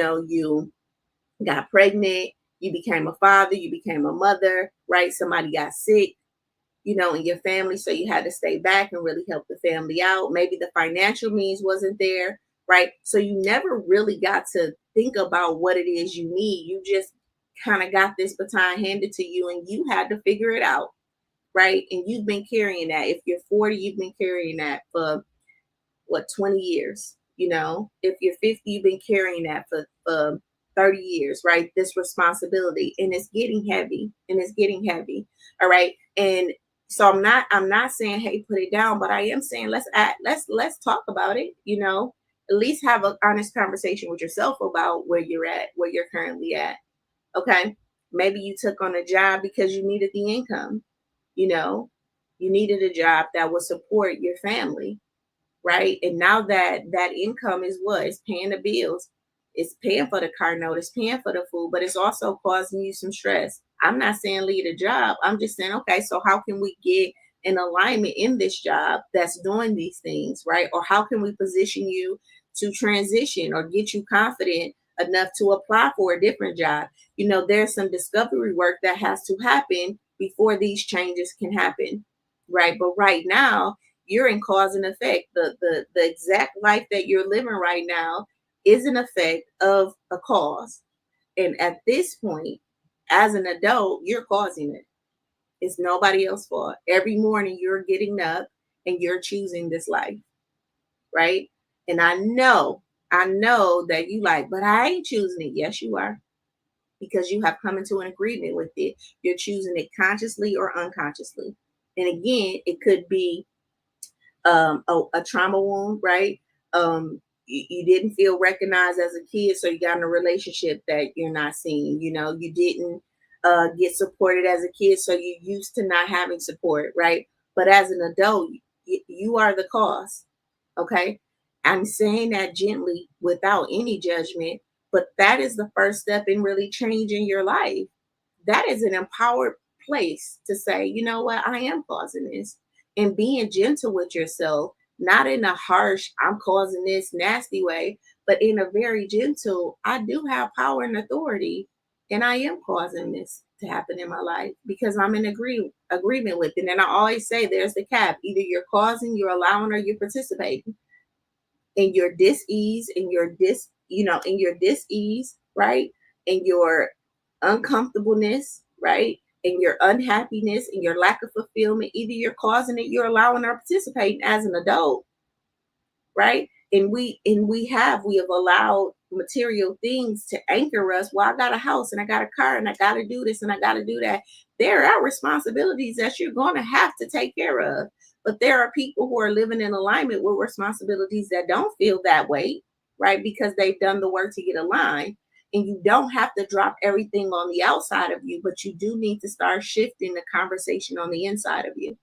[SPEAKER 1] got pregnant, you became a father, you became a mother, right? Somebody got sick, in your family. So you had to stay back and really help the family out. Maybe the financial means wasn't there, right? So you never really got to think about what it is you need. You just kind of got this baton handed to you and you had to figure it out, right? And you've been carrying that. If you're 40, you've been carrying that for 20 years. If you're 50, you've been carrying that for 30 years, right? This responsibility, and it's getting heavy, all right. And so I'm not saying, hey, put it down, but I am saying let's talk about it. At least have an honest conversation with yourself about where you're at, where you're currently at. Okay. Maybe you took on a job because you needed the income. you know you needed a job that would support your family, right? And now that income is what? It's paying the bills. It's paying for the car note. It's paying for the food, but it's also causing you some stress. I'm not saying leave a job. I'm just saying, okay, so how can we get an alignment in this job that's doing these things, right? Or how can we position you to transition or get you confident enough to apply for a different job? There's some discovery work that has to happen before these changes can happen, right? But right now, you're in cause and effect. The exact life that you're living right now is an effect of a cause. And at this point, as an adult, you're causing it. It's nobody else's fault. Every morning you're getting up and you're choosing this life, right? And I know that you like, but I ain't choosing it. Yes, you are. Because you have come into an agreement with it. You're choosing it consciously or unconsciously. And again, it could be a trauma wound, right? You didn't feel recognized as a kid, so you got in a relationship that you're not seeing. You didn't get supported as a kid, so you used to not having support, right? But as an adult, you are the cause. Okay, I'm saying that gently without any judgment, but that is the first step in really changing your life. That is an empowered place to say, you know what, I am causing this, and being gentle with yourself, not in a harsh, I'm causing this nasty way, but in a very gentle, I do have power and authority, and I am causing this to happen in my life because I'm in agreement with it. And I always say there's the cap. Either you're causing, you're allowing, or you're participating in your dis-ease, in your dis-ease, right? In your uncomfortableness, right? In your unhappiness, in your lack of fulfillment. Either you're causing it, you're allowing or participating as an adult, right? And we have allowed material things to anchor us. Well, I got a house and I got a car and I got to do this and I got to do that. There are responsibilities that you're going to have to take care of. But there are people who are living in alignment with responsibilities that don't feel that way, right? Because they've done the work to get aligned. And you don't have to drop everything on the outside of you, but you do need to start shifting the conversation on the inside of you,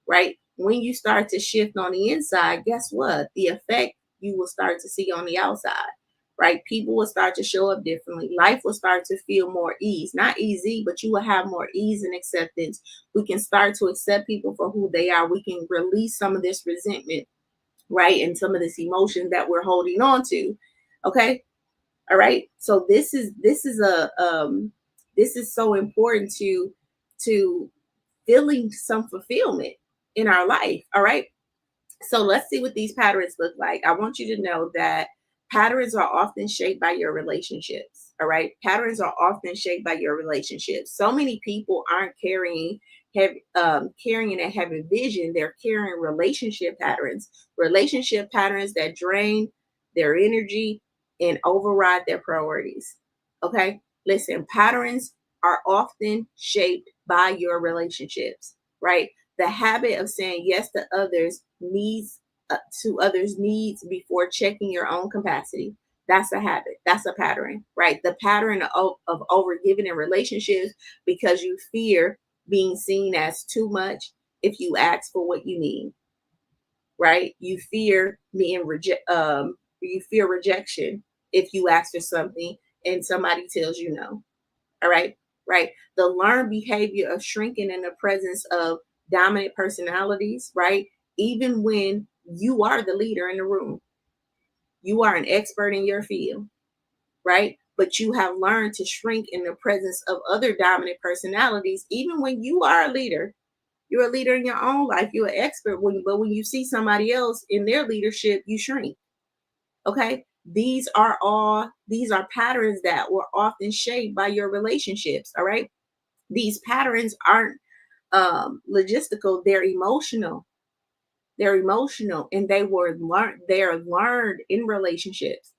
[SPEAKER 1] right? When you start to shift on the inside, guess what? The effect you will start to see on the outside, right? People will start to show up differently. Life will start to feel more ease, not easy, but you will have more ease and acceptance. We can start to accept people for who they are. We can release some of this resentment, right? And some of this emotion that we're holding on to. Okay. All right. So this is so important to feeling some fulfillment in our life. All right. So let's see what these patterns look like. I want you to know that patterns are often shaped by your relationships. All right. Patterns are often shaped by your relationships. So many people aren't carrying a heavy vision. They're carrying relationship patterns that drain their energy and override their priorities. Okay. Listen, patterns are often shaped by your relationships, right? The habit of saying yes to others needs before checking your own capacity. That's a habit. That's a pattern, right? The pattern of overgiving in relationships because you fear being seen as too much if you ask for what you need, right? You fear rejection if you ask for something and somebody tells you no. All right. Right. The learned behavior of shrinking in the presence of dominant personalities, right? Even when you are the leader in the room, you are an expert in your field, right? But you have learned to shrink in the presence of other dominant personalities, even when you are a leader. You're a leader in your own life. You're an expert. But when you see somebody else in their leadership, you shrink. Okay. These are patterns that were often shaped by your relationships. All right. These patterns aren't logistical, they're emotional, and they're learned in relationships.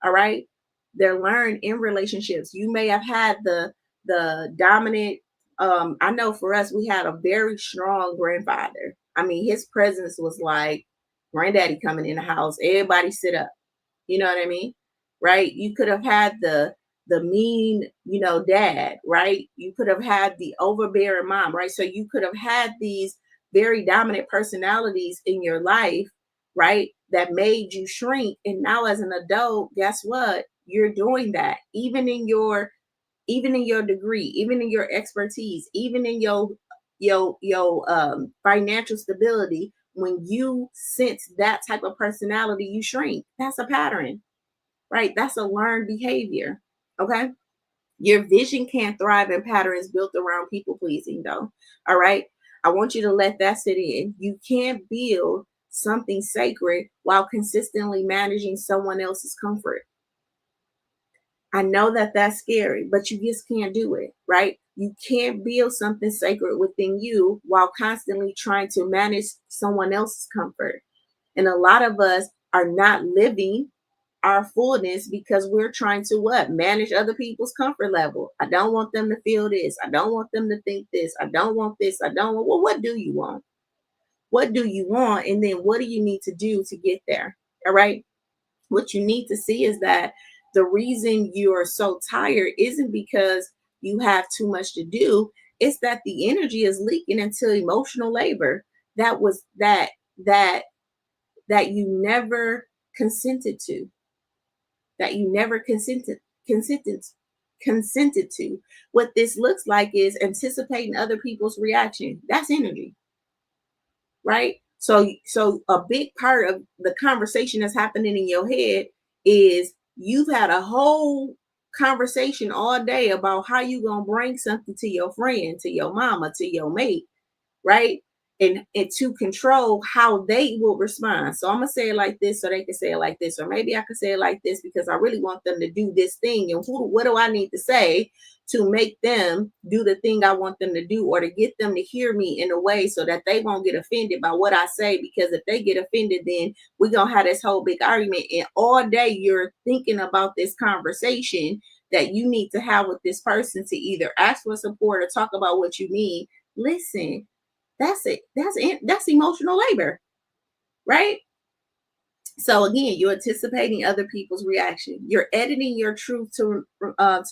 [SPEAKER 1] All right. They're learned in relationships. You may have had the dominant, I know for us we had a very strong grandfather. I mean, his presence was like granddaddy coming in the house, everybody sit up. You know what I mean? Right? You could have had the mean, dad, right? You could have had the overbearing mom, right? So you could have had these very dominant personalities in your life, right? That made you shrink. And now as an adult, guess what? You're doing that. Even in your degree, even in your expertise, even in your financial stability, when you sense that type of personality, you shrink. That's a pattern, right? That's a learned behavior. Okay. Your vision can't thrive in patterns built around people pleasing, though. All right. I want you to let that sit in. You can't build something sacred while consistently managing someone else's comfort. I know that that's scary, but you just can't do it, right? You can't build something sacred within you while constantly trying to manage someone else's comfort. And a lot of us are not living our fullness because we're trying to what? Manage other people's comfort level. I don't want them to feel this. I don't want them to think this. I don't want this. I don't want, well, what do you want? What do you want? And then what do you need to do to get there? All right. What you need to see is that the reason you are so tired isn't because you have too much to do. It's that the energy is leaking into emotional labor that was that that you never consented to, that you never consented consented to. What this looks like is anticipating other people's reaction. That's energy, right? So a big part of the conversation that's happening in your head is you've had a whole conversation all day about how you gonna bring something to your friend, to your mama, to your mate, right? And to control how they will respond. So I'm gonna say it like this so they can say it like this, or maybe I can say it like this because I really want them to do this thing. And what do I need to say to make them do the thing I want them to do, or to get them to hear me in a way so that they won't get offended by what I say? Because if they get offended, then we're gonna have this whole big argument. And all day you're thinking about this conversation that you need to have with this person to either ask for support or talk about what you need. Listen, that's it. That's emotional labor, right? So again, you're anticipating other people's reaction. You're editing your truth to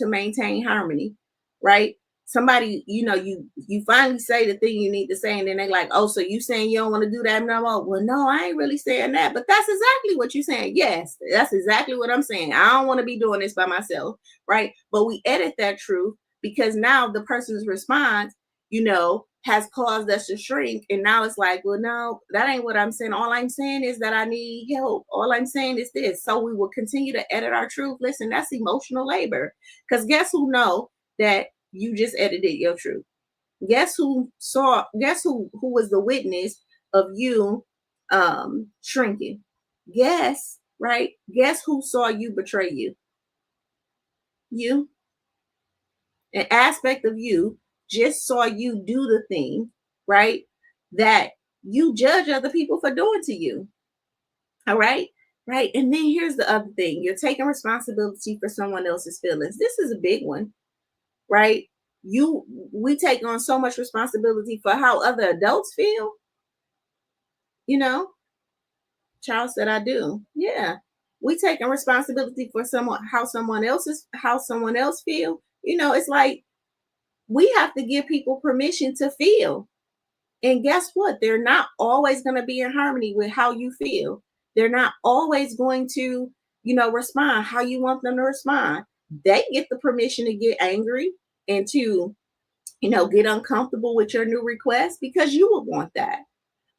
[SPEAKER 1] maintain harmony, right? Somebody, you finally say the thing you need to say, and then they like, oh, so you saying you don't want to do that no more? Well, no, I ain't really saying that, but that's exactly what you're saying. Yes, that's exactly what I'm saying. I don't want to be doing this by myself, right? But we edit that truth because now the person's response, has caused us to shrink. And now it's like, well, no, that ain't what I'm saying. All I'm saying is that I need help. All I'm saying is this. So we will continue to edit our truth. Listen, that's emotional labor. Because guess who know that you just edited your truth? Guess who was the witness of you shrinking? Guess, right? Guess who saw you betray you? You. An aspect of you just saw you do the thing, right? That you judge other people for doing to you. All right. Right. And then here's the other thing, you're taking responsibility for someone else's feelings. This is a big one, right? We take on so much responsibility for how other adults feel, you know. Child said I do. Yeah. We taking responsibility for how someone else feel. It's like we have to give people permission to feel. And guess what? They're not always going to be in harmony with how you feel. They're not always going to, respond how you want them to respond. They get the permission to get angry and to, get uncomfortable with your new request because you would want that.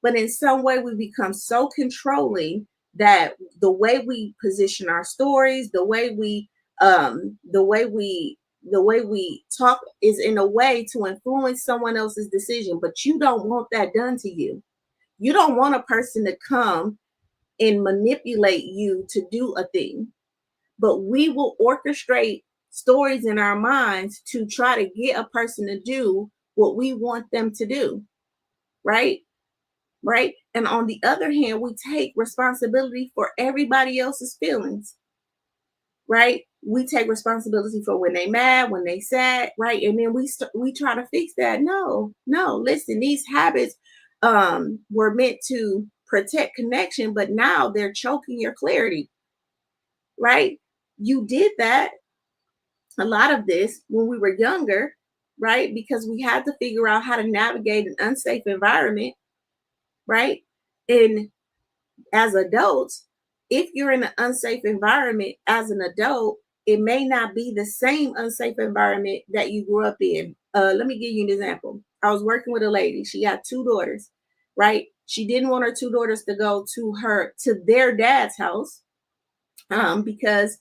[SPEAKER 1] But in some way, we become so controlling that the way we position our stories, the way we talk is in a way to influence someone else's decision, but you don't want that done to you. You don't want a person to come and manipulate you to do a thing, but we will orchestrate stories in our minds to try to get a person to do what we want them to do, right? Right. And on the other hand, we take responsibility for everybody else's feelings, right? We take responsibility for when they mad, when they sad, right? And then we try to fix that. No, no, listen, these habits were meant to protect connection, but now they're choking your clarity, right? You did that, a lot of this when we were younger, right? Because we had to figure out how to navigate an unsafe environment, right? And as adults, if you're in an unsafe environment as an adult, it may not be the same unsafe environment that you grew up in. Let me give you an example. I was working with a lady. She had two daughters, right? She didn't want her two daughters to go to their dad's house because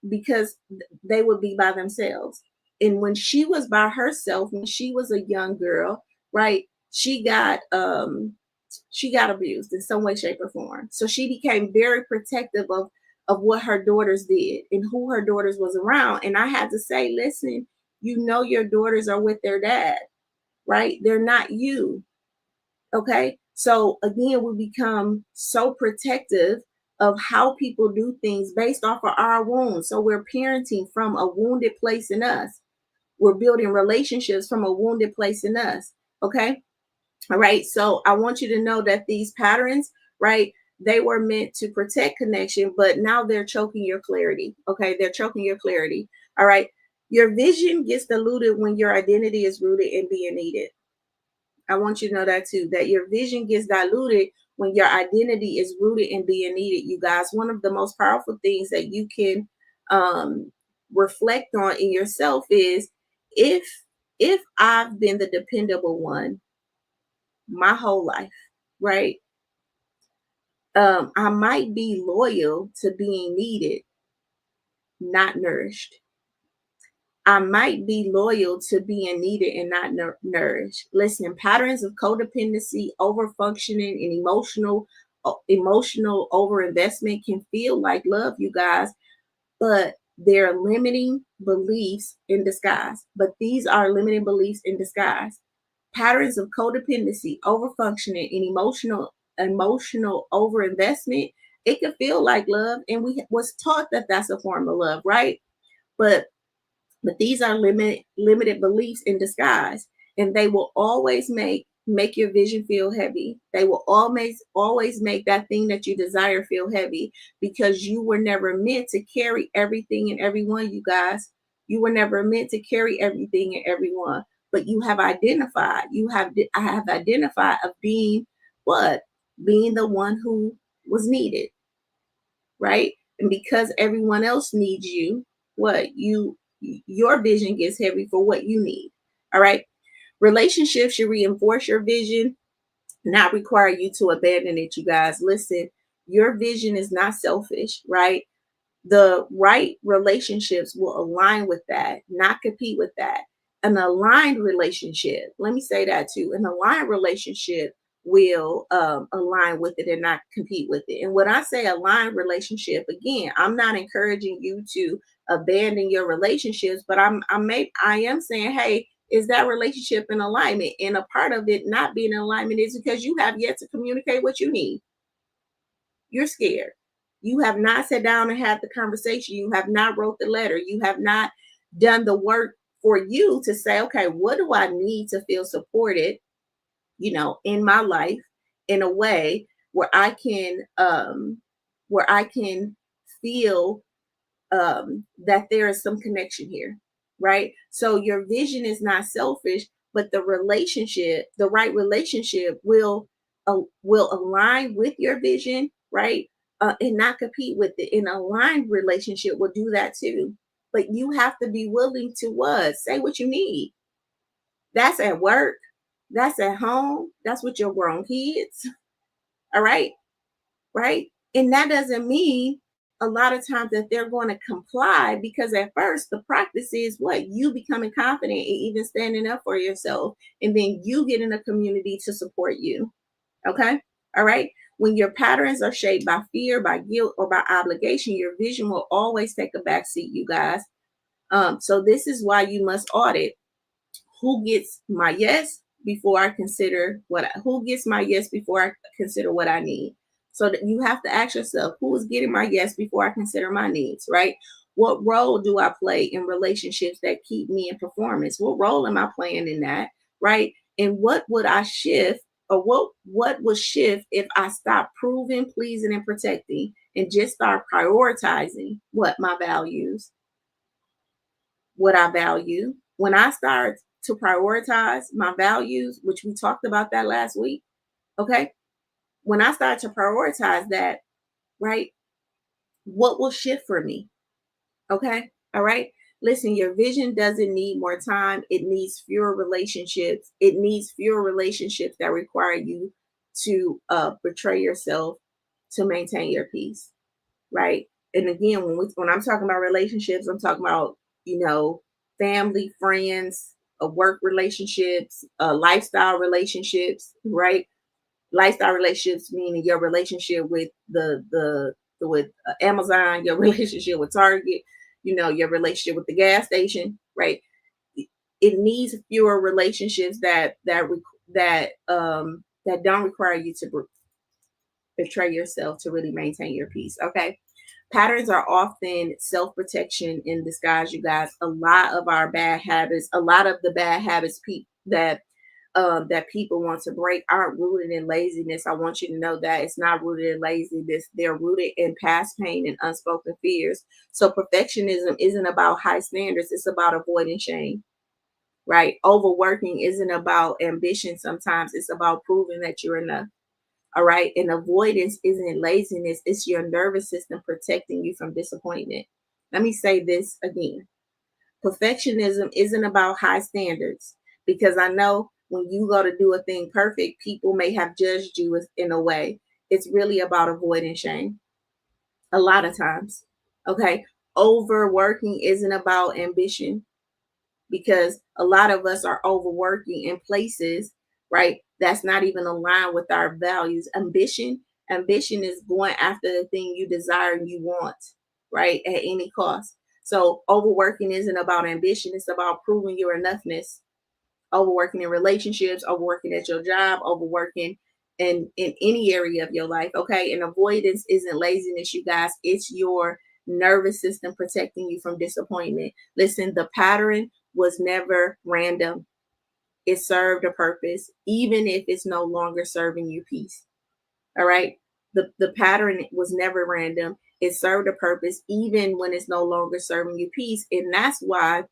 [SPEAKER 1] because they would be by themselves. And when she was by herself, when she was a young girl, right, she got abused in some way, shape, or form. So she became very protective of what her daughters did and who her daughters was around. And I had to say, listen, your daughters are with their dad, right? They're not you. Okay. So again, we become so protective of how people do things based off of our wounds. So we're parenting from a wounded place in us. We're building relationships from a wounded place in us. Okay. All right. So I want you to know that these patterns, right, they were meant to protect connection, but now they're choking your clarity. Okay. They're choking your clarity. All right. Your vision gets diluted when your identity is rooted in being needed. I want you to know that too, that your vision gets diluted when your identity is rooted in being needed. You guys, one of the most powerful things that you can reflect on in yourself is if I've been the dependable one my whole life, right? I might be loyal to being needed, not nourished. I might be loyal to being needed and not nourished. Listen, patterns of codependency, overfunctioning, and emotional overinvestment can feel like love, you guys, but they're limiting beliefs in disguise. But these are limiting beliefs in disguise. Patterns of codependency, overfunctioning, and emotional overinvestment. It can feel like love, and we was taught that that's a form of love, right? But these are limited beliefs in disguise, and they will always make make your vision feel heavy. They will always make that thing that you desire feel heavy, because you were never meant to carry everything and everyone, you guys. You were never meant to carry everything and everyone. But you have identified, I have identified of being what? Being the one who was needed, right? And because everyone else needs you, your vision gets heavy for what you need. All right. Relationships should reinforce your vision, not require you to abandon it, you guys. Listen, your vision is not selfish, right? The right relationships will align with that, not compete with that. An aligned relationship, let me say that too, an aligned relationship will align with it and not compete with it. And when I say aligned relationship, again, I'm not encouraging you to abandon your relationships, but I am saying, hey, is that relationship in alignment? And a part of it not being in alignment is because you have yet to communicate what you need. You're scared. You have not sat down and had the conversation. You have not wrote the letter. You have not done the work for you to say, okay, what do I need to feel supported, in my life, in a way where I can feel that there is some connection here, right? So your vision is not selfish, but the right relationship will align with your vision, right? And not compete with it. An aligned relationship will do that too. But you have to be willing to what? Say what you need. That's at work. That's at home. That's with your grown kids. All right. Right? And that doesn't mean a lot of times that they're going to comply, because at first the practice is what? You becoming confident and even standing up for yourself. And then you get in a community to support you. Okay? All right? When your patterns are shaped by fear, by guilt, or by obligation, your vision will always take a back seat, you guys. So this is why you must audit who gets my yes before I consider who gets my yes before I consider what I need. So that you have to ask yourself, who is getting my yes before I consider my needs, right? What role do I play in relationships that keep me in performance? What role am I playing in that, right? And what would I shift, or what would shift if I stop proving, pleasing, and protecting, and just start prioritizing what my values, what I value. When I start to prioritize my values, which we talked about that last week, okay? When I start to prioritize that, right, what will shift for me? Okay? All right? Listen, your vision doesn't need more time. It needs fewer relationships. It needs fewer relationships that require you to betray yourself to maintain your peace, right? And again, when I'm talking about relationships, I'm talking about, family, friends, work relationships, lifestyle relationships, right? Lifestyle relationships meaning your relationship with with Amazon, your relationship with Target, your relationship with the gas station, right? It needs fewer relationships that don't require you to betray yourself to really maintain your peace. Okay. Patterns are often self protection in disguise, you guys. A lot of the bad habits that people want to break aren't rooted in laziness. I want you to know that it's not rooted in laziness. They're rooted in past pain and unspoken fears. So perfectionism isn't about high standards, it's about avoiding shame, right? Overworking isn't about ambition sometimes, it's about proving that you're enough. All right. And avoidance isn't laziness, it's your nervous system protecting you from disappointment. Let me say this again. Perfectionism isn't about high standards, because I know when you go to do a thing perfect, people may have judged you in a way. It's really about avoiding shame a lot of times. Okay. Overworking isn't about ambition, because a lot of us are overworking in places, right, that's not even aligned with our values. Ambition is going after the thing you desire and you want, right, at any cost. So overworking isn't about ambition, it's about proving your enoughness. Overworking in relationships, overworking at your job, overworking in any area of your life. Okay. And avoidance isn't laziness, you guys. It's your nervous system protecting you from disappointment. Listen, the pattern was never random. It served a purpose, even if it's no longer serving you peace. All right. The pattern was never random. It served a purpose, even when it's no longer serving you peace. And that's why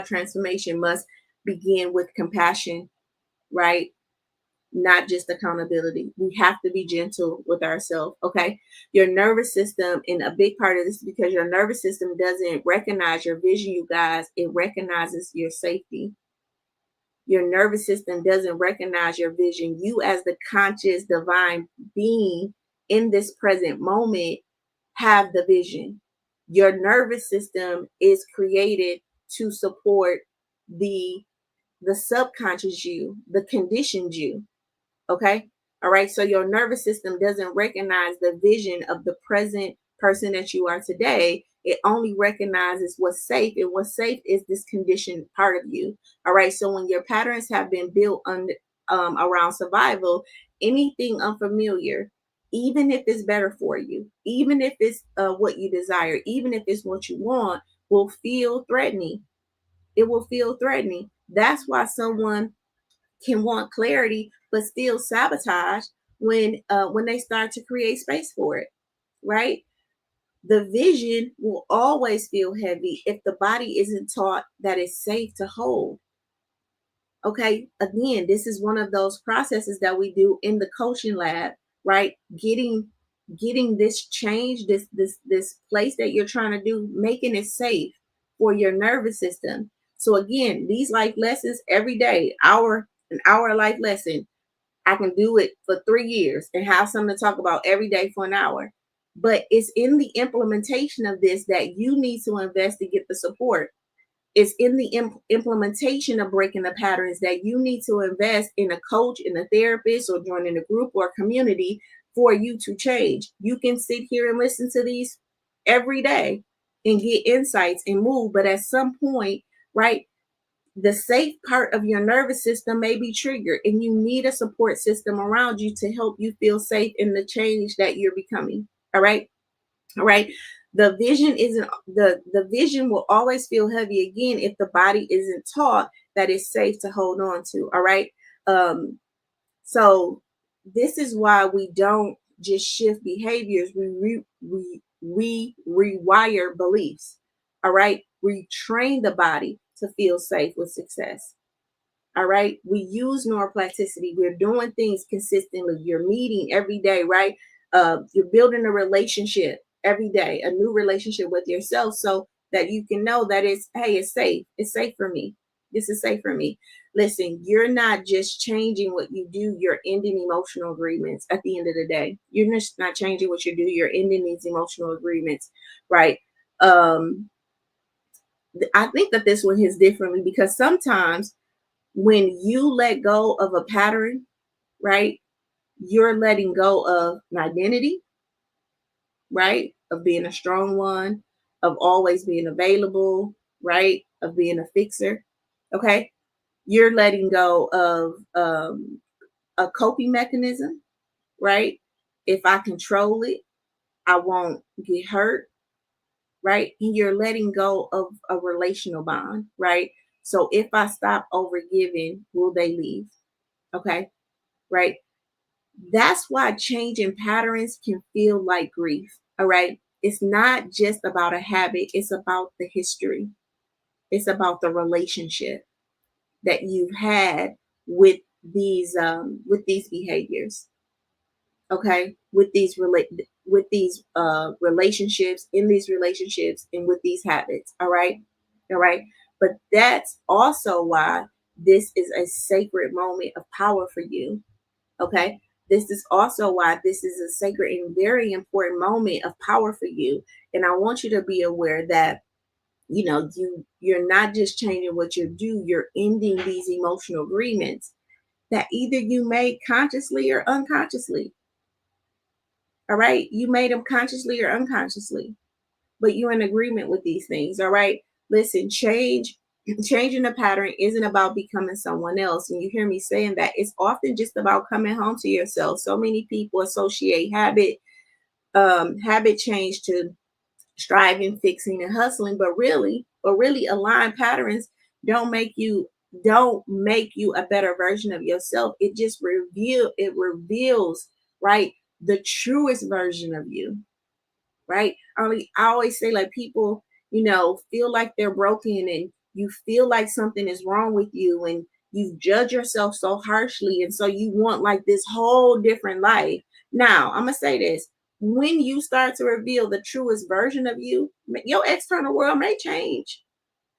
[SPEAKER 1] transformation must begin with compassion, right? Not just accountability. We have to be gentle with ourselves. Okay. Your nervous system, and a big part of this is because your nervous system doesn't recognize your vision, you guys, it recognizes your safety. Your nervous system doesn't recognize your vision. You, as the conscious divine being in this present moment, have the vision. Your nervous system is created to support the subconscious you, the conditioned you. Okay. All right. So your nervous system doesn't recognize the vision of the present person that you are today. It only recognizes what's safe, and what's safe is this conditioned part of you. All right. So when your patterns have been built around survival, anything unfamiliar, even if it's better for you, even if it's what you desire, even if it's what you want, will feel threatening. It will feel threatening. That's why someone can want clarity but still sabotage when they start to create space for it, right? The vision will always feel heavy if the body isn't taught that it's safe to hold. Okay, again, this is one of those processes that we do in the coaching lab, right? Getting this change, this place that you're trying to do, making it safe for your nervous system. So again, these life lessons every day, an hour life lesson, I can do it for 3 years and have something to talk about every day for an hour. But it's in the implementation of this that you need to invest to get the support. It's in the implementation of breaking the patterns that you need to invest in a coach, in a therapist, or joining a group or community for you to change. You can sit here and listen to these every day and get insights and move. But at some point, right, the safe part of your nervous system may be triggered, and you need a support system around you to help you feel safe in the change that you're becoming. All right. All right. The vision will always feel heavy again if the body isn't taught that it's safe to hold on to. All right. Um, so this is why we don't just shift behaviors, we rewire beliefs. All right. We train the body to feel safe with success. All right. We use neuroplasticity. We're doing things consistently. You're meeting every day, right? You're building a relationship every day, a new relationship with yourself, so that you can know that hey, it's safe. It's safe for me. This is safe for me. Listen, you're not just changing what you do, you're ending emotional agreements at the end of the day. You're just not changing what you do, you're ending these emotional agreements, right? Um, I think that this one hits differently because sometimes when you let go of a pattern, right, you're letting go of an identity, right, of being a strong one, of always being available, right, of being a fixer. Okay. You're letting go of a coping mechanism, right? If I control it, I won't get hurt, right? And you're letting go of a relational bond, right? So if I stop overgiving, will they leave? Okay. Right. That's why change in patterns can feel like grief. All right. It's not just about a habit, it's about the history, it's about the relationship that you've had with these behaviors. Okay. With these relationships, in these relationships, and with these habits. All right. All right. But that's also why this is a sacred moment of power for you. Okay. This is also why this is a sacred and very important moment of power for you. And I want you to be aware that, you're not just changing what you do, you're ending these emotional agreements that either you made consciously or unconsciously. All right. You made them consciously or unconsciously, but you're in agreement with these things. All right. Listen, changing the pattern isn't about becoming someone else. And you hear me saying that, it's often just about coming home to yourself. So many people associate habit change to striving, fixing, and hustling, but really aligned patterns don't make you don't make you a better version of yourself. It just reveals, right, the truest version of you, right? I always say, like, people, feel like they're broken, and you feel like something is wrong with you, and you judge yourself so harshly, and so you want like this whole different life. Now, I'm gonna say this: when you start to reveal the truest version of you, your external world may change,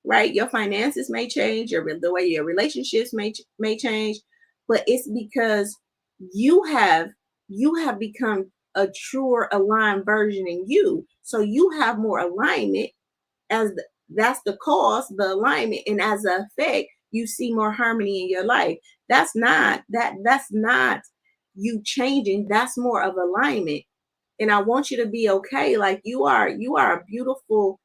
[SPEAKER 1] right? Your finances may change, the way your relationships may change, but it's because you have you have become a truer aligned version in you. So you have more alignment that's the cause, the alignment, and as an effect, you see more harmony in your life. That's not you changing. That's more of alignment. And I want you to be okay. Like, you are a beautiful,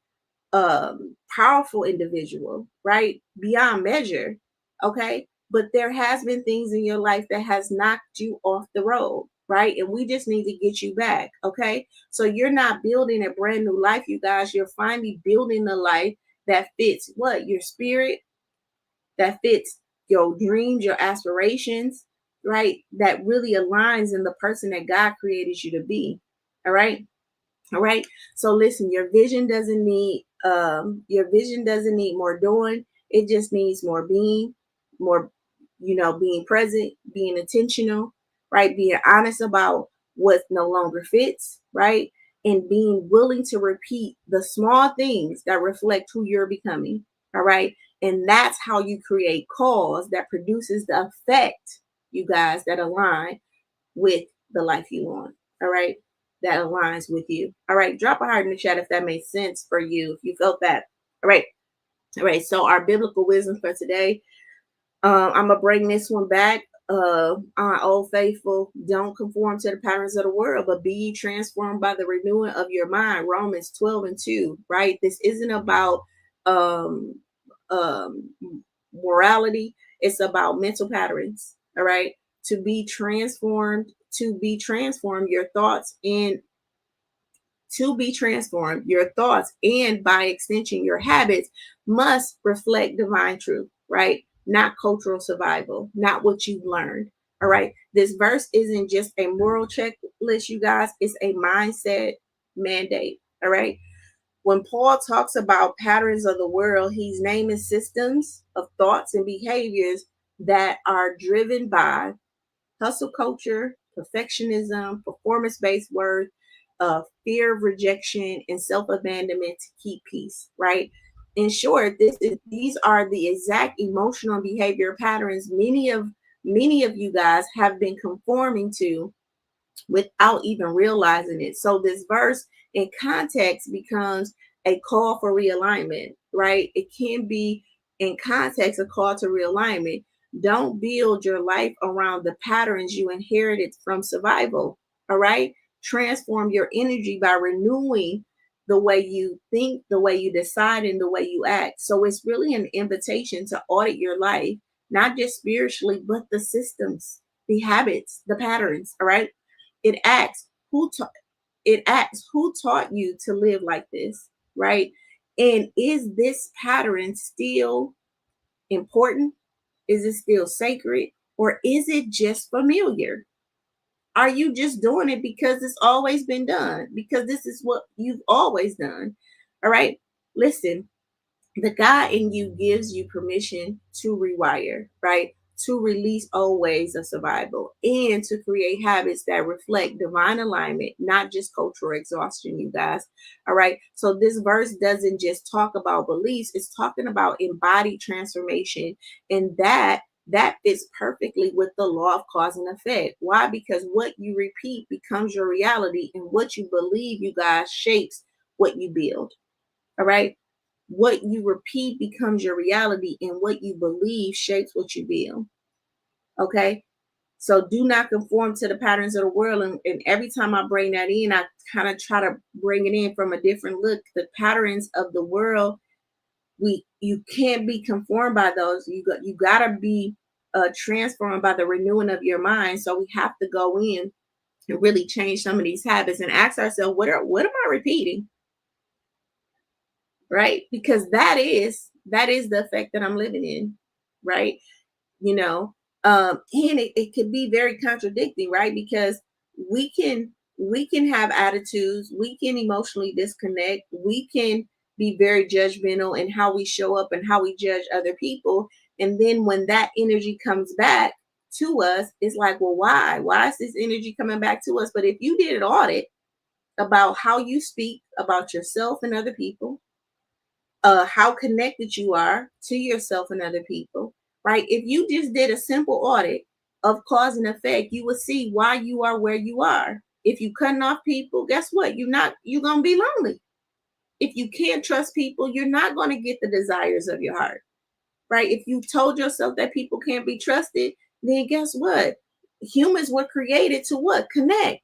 [SPEAKER 1] powerful individual, right? Beyond measure. Okay. But there has been things in your life that has knocked you off the road, right? And we just need to get you back. Okay. So you're not building a brand new life, you guys. You're finally building a life that fits what? Your spirit, that fits your dreams, your aspirations, right? That really aligns in the person that God created you to be. All right. All right. So listen, your vision doesn't need more doing. It just needs more being, more, being present, being intentional, right? Being honest about what no longer fits, right? And being willing to repeat the small things that reflect who you're becoming. All right. And that's how you create cause that produces the effect, you guys, that align with the life you want. All right. That aligns with you. All right. Drop a heart in the chat if that made sense for you, if you felt that. All right. All right. So, our biblical wisdom for today, I'm going to bring this one back. Our old faithful, don't conform to the patterns of the world, but be ye transformed by the renewing of your mind. Romans 12:2. Right. This isn't about um, um, morality, it's about mental patterns. All right. To be transformed, your thoughts and to be transformed, your thoughts and by extension, your habits must reflect divine truth, right? Not cultural survival, not what you've learned. All right. This verse isn't just a moral checklist, you guys, it's a mindset mandate. All right. When Paul talks about patterns of the world, he's naming systems of thoughts and behaviors that are driven by hustle culture, perfectionism, performance based worth, fear of rejection, and self abandonment to keep peace, right? In short, these are the exact emotional and behavior patterns many of you guys have been conforming to without even realizing it. So this verse in context becomes a call for realignment, right? It can be in context a call to realignment. Don't build your life around the patterns you inherited from survival. All right. Transform your energy by renewing the way you think, the way you decide, and the way you act. So it's really an invitation to audit your life, not just spiritually, but the systems, the habits, the patterns. All right. It asks who taught you to live like this, right? And is this pattern still important? Is it still sacred? Or is it just familiar? Are you just doing it because it's always been done? Because this is what you've always done. All right. Listen, the God in you gives you permission to rewire, right? To release old ways of survival and to create habits that reflect divine alignment, not just cultural exhaustion, you guys. All right. So this verse doesn't just talk about beliefs, it's talking about embodied transformation. And that fits perfectly with the law of cause and effect. Why? Because what you repeat becomes your reality, and what you believe, you guys, shapes what you build. All right. What you repeat becomes your reality, and what you believe shapes what you build. Okay. So do not conform to the patterns of the world. And every time I bring that in, I kind of try to bring it in from a different look. The patterns of the world, you can't be conformed by those. You gotta be transformed by the renewing of your mind. So we have to go in and really change some of these habits and ask ourselves, what am I repeating? Right? Because that is the effect that I'm living in. right? You know, and it could be very contradicting, right? Because we can we can have attitudes, we can emotionally disconnect, we can be very judgmental in how we show up and how we judge other people. And then when that energy comes back to us, it's like, well, why is this energy coming back to us? But if you did an audit about how you speak about yourself and other people, how connected you are to yourself and other people, right? If you just did a simple audit of cause and effect, you would see why you are where you are. If you cutting off people, guess what? You're gonna be lonely. If you can't trust people, you're not gonna get the desires of your heart, right? If you told yourself that people can't be trusted, then guess what? Humans were created to what? Connect.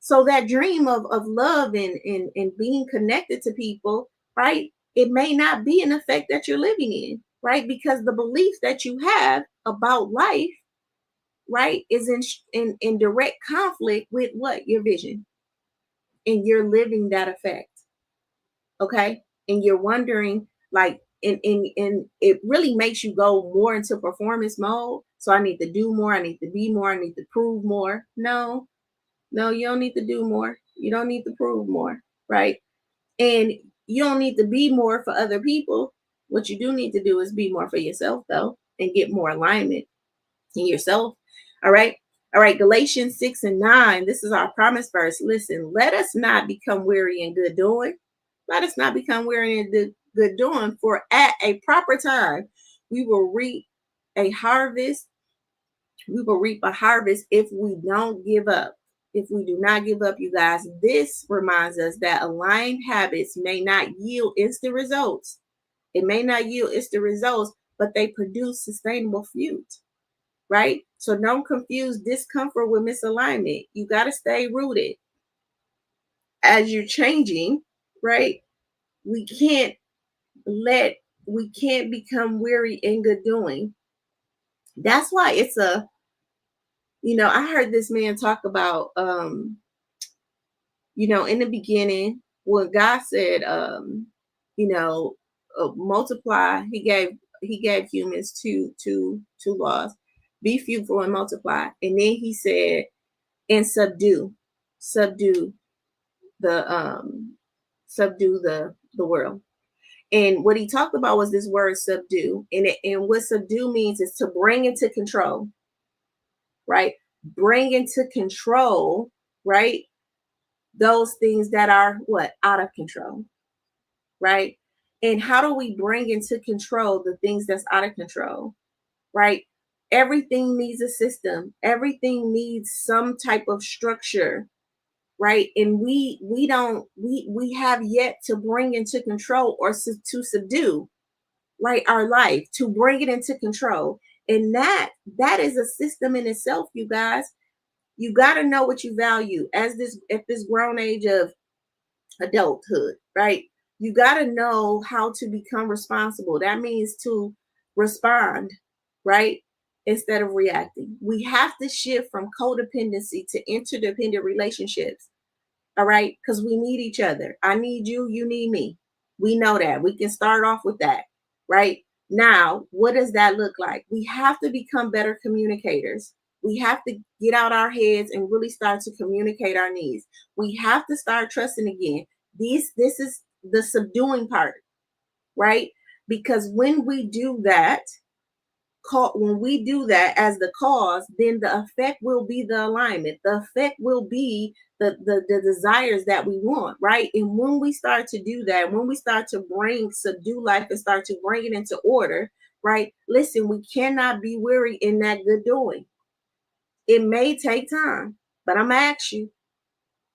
[SPEAKER 1] So that dream of love and being connected to people, right? It may not be an effect that you're living in, right? Because the beliefs that you have about life, right, is in direct conflict with what? Your vision. And you're living that effect. Okay. And you're wondering, like, and it really makes you go more into performance mode. So I need to do more, I need to be more, I need to prove more. No, you don't need to do more. You don't need to prove more, right? And you don't need to be more for other people. What you do need to do is be more for yourself, though, and get more alignment in yourself. All right. All right. Galatians 6:9. This is our promise verse. Listen, let us not become weary in good doing. Let us not become weary in good doing, for at a proper time we will reap a harvest. We will reap a harvest if we don't give up. If we do not give up, you guys, this reminds us that aligned habits may not yield instant results. It may not yield instant results, but they produce sustainable fruit, right? So don't confuse discomfort with misalignment. You got to stay rooted as you're changing, right? We can't let, we can't become weary in good doing. That's why I heard this man talk about, in the beginning, when God said, you know, multiply, he gave humans two laws: be fruitful and multiply. And then he said, and subdue the subdue the world. And what he talked about was this word subdue, and what subdue means is to bring into control, right? Bring into control, right? Those things that are what? Out of control, right? And how do we bring into control the things that's out of control, right? Everything needs a system. Everything needs some type of structure, right? And we have yet to bring into control or to subdue, right, our life, to bring it into control. And that is a system in itself, you guys. You got to know what you value as this at this grown age of adulthood, right? You got to know how to become responsible. That means to respond, right? Instead of reacting. We have to shift from codependency to interdependent relationships, all right? Because we need each other. I need you, you need me. We know that. We can start off with that, right? Now, what does that look like? We have to become better communicators. We have to get out our heads and really start to communicate our needs. We have to start trusting again. This is the subduing part, right? Because when we do that as the cause, then the effect will be the alignment. The effect will be the desires that we want, right? And when we start to do that, when we start to subdue life and start to bring it into order, right? Listen, we cannot be weary in that good doing. It may take time, but I'm gonna ask you,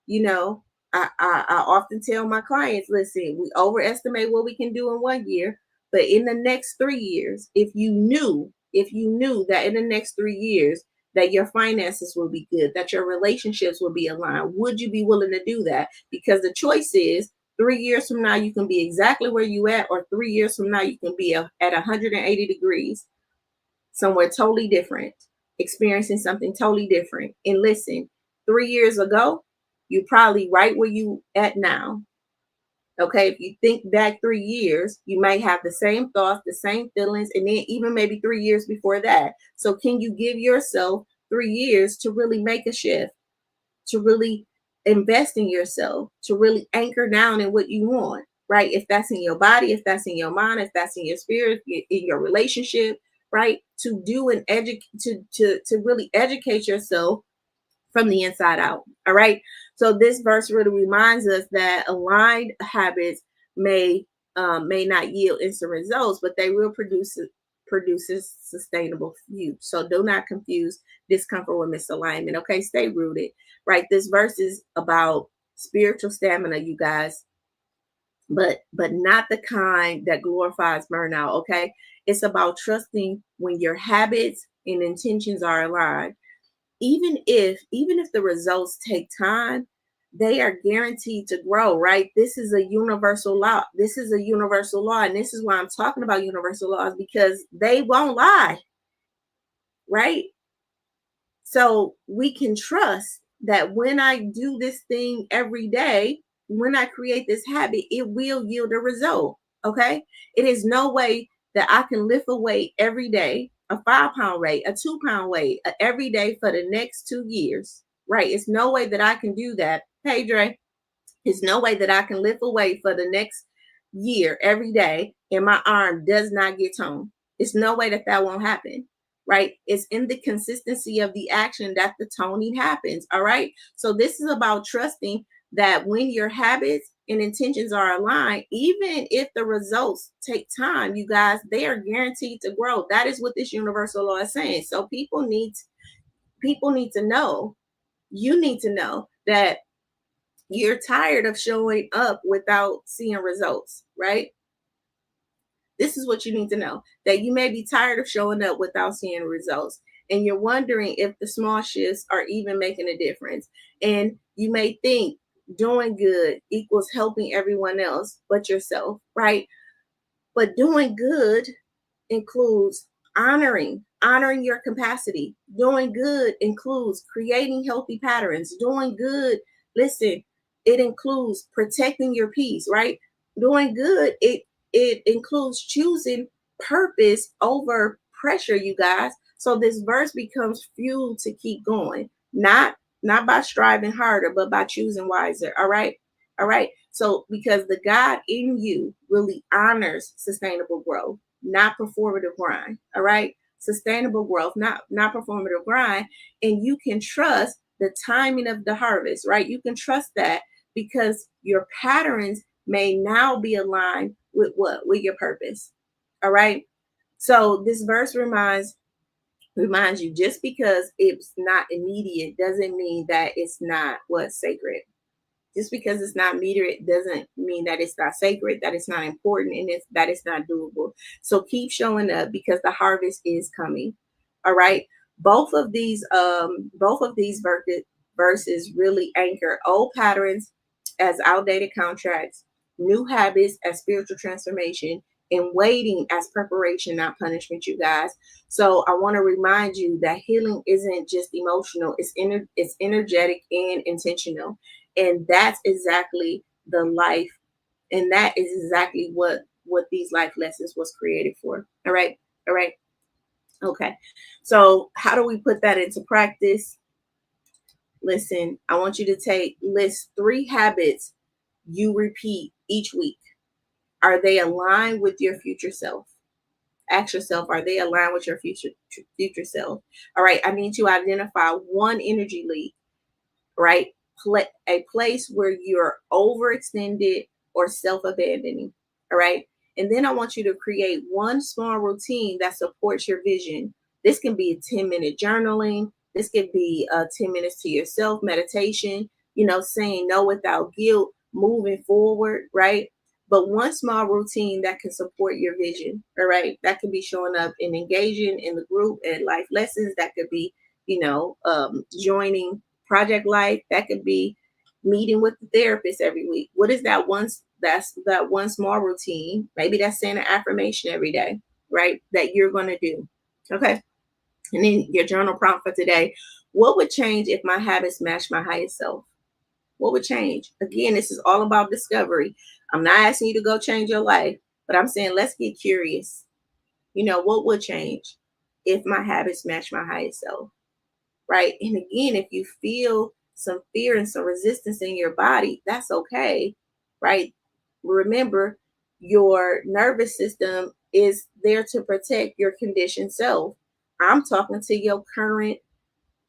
[SPEAKER 1] you know, I often tell my clients, listen, we overestimate what we can do in 1 year, but in the next 3 years, if you knew that in the next 3 years that your finances will be good, that your relationships will be aligned, would you be willing to do that? Because the choice is 3 years from now, you can be exactly where you at, or 3 years from now, you can be at 180 degrees, somewhere totally different, experiencing something totally different. And listen, 3 years ago, you're probably right where you at now. Okay, if you think back 3 years, you might have the same thoughts, the same feelings, and then even maybe 3 years before that. So, can you give yourself 3 years to really make a shift, to really invest in yourself, to really anchor down in what you want, right? If that's in your body, if that's in your mind, if that's in your spirit, in your relationship, right? To do and educate, to really educate yourself from the inside out. All right. So this verse really reminds us that aligned habits may not yield instant results, but they will produces sustainable future. So do not confuse discomfort with misalignment. Okay, stay rooted. Right. This verse is about spiritual stamina, you guys, but not the kind that glorifies burnout. Okay. It's about trusting when your habits and intentions are aligned, even if the results take time, they are guaranteed to grow, right? This is a universal law. This is a universal law, and this is why I'm talking about universal laws, because they won't lie, right? So we can trust that when I do this thing every day, when I create this habit, it will yield a result. Okay. It is no way that I can lift a weight every day, a 5 pound weight, a 2 pound weight, every day for the next 2 years. Right. It's no way that I can do that. Hey, Dre, there's no way that I can lift a weight for the next year every day and my arm does not get toned. It's no way that that won't happen, right? It's in the consistency of the action that the toning happens, all right? So this is about trusting that when your habits and intentions are aligned, even if the results take time, you guys, they are guaranteed to grow. That is what this universal law is saying. So people need to know, you need to know that you're tired of showing up without seeing results, right? This is what you need to know, that you may be tired of showing up without seeing results. And you're wondering if the small shifts are even making a difference. And you may think doing good equals helping everyone else but yourself, right? But doing good includes honoring your capacity. Doing good includes creating healthy patterns. Doing good, listen, it includes protecting your peace, right? Doing good, it includes choosing purpose over pressure, you guys. So this verse becomes fuel to keep going, not by striving harder, but by choosing wiser. All right. All right. So because the God in you really honors sustainable growth, not performative grind. All right. Sustainable growth, not performative grind. And you can trust the timing of the harvest, right? You can trust that because your patterns may now be aligned with what? With your purpose. All right. So this verse reminds you, just because it's not immediate doesn't mean that it's not what's sacred. Just because it's not metered doesn't mean that it's not sacred, that it's not important, and that it's not doable. So keep showing up because the harvest is coming. All right. Both of these verses really anchor old patterns as outdated contracts, new habits as spiritual transformation, and waiting as preparation, not punishment, you guys. So I want to remind you that healing isn't just emotional, it's energetic and intentional. And that's exactly the life, and that is exactly what these life lessons was created for. All right. All right. Okay. So how do we put that into practice? Listen, I want you to list 3 habits you repeat each week. Are they aligned with your future self? Ask yourself, are they aligned with your future self? All right. I need to identify one energy leak, right? A place where you're overextended or self-abandoning. All right. And then I want you to create one small routine that supports your vision. This can be a 10-minute journaling. This could be 10 minutes to yourself, meditation, saying no without guilt, moving forward, right? But one small routine that can support your vision, all right? That could be showing up and engaging in the group and life lessons. That could be, joining Project Life. That could be meeting with the therapist every week. What is that one small routine? Maybe that's saying an affirmation every day, right? That you're going to do. Okay. And then your journal prompt for today. What would change if my habits match my highest self? What would change? Again, this is all about discovery. I'm not asking you to go change your life, but I'm saying let's get curious. What would change if my habits match my highest self, right? And again, if you feel some fear and some resistance in your body, that's okay, right? Remember, your nervous system is there to protect your conditioned self. I'm talking to your current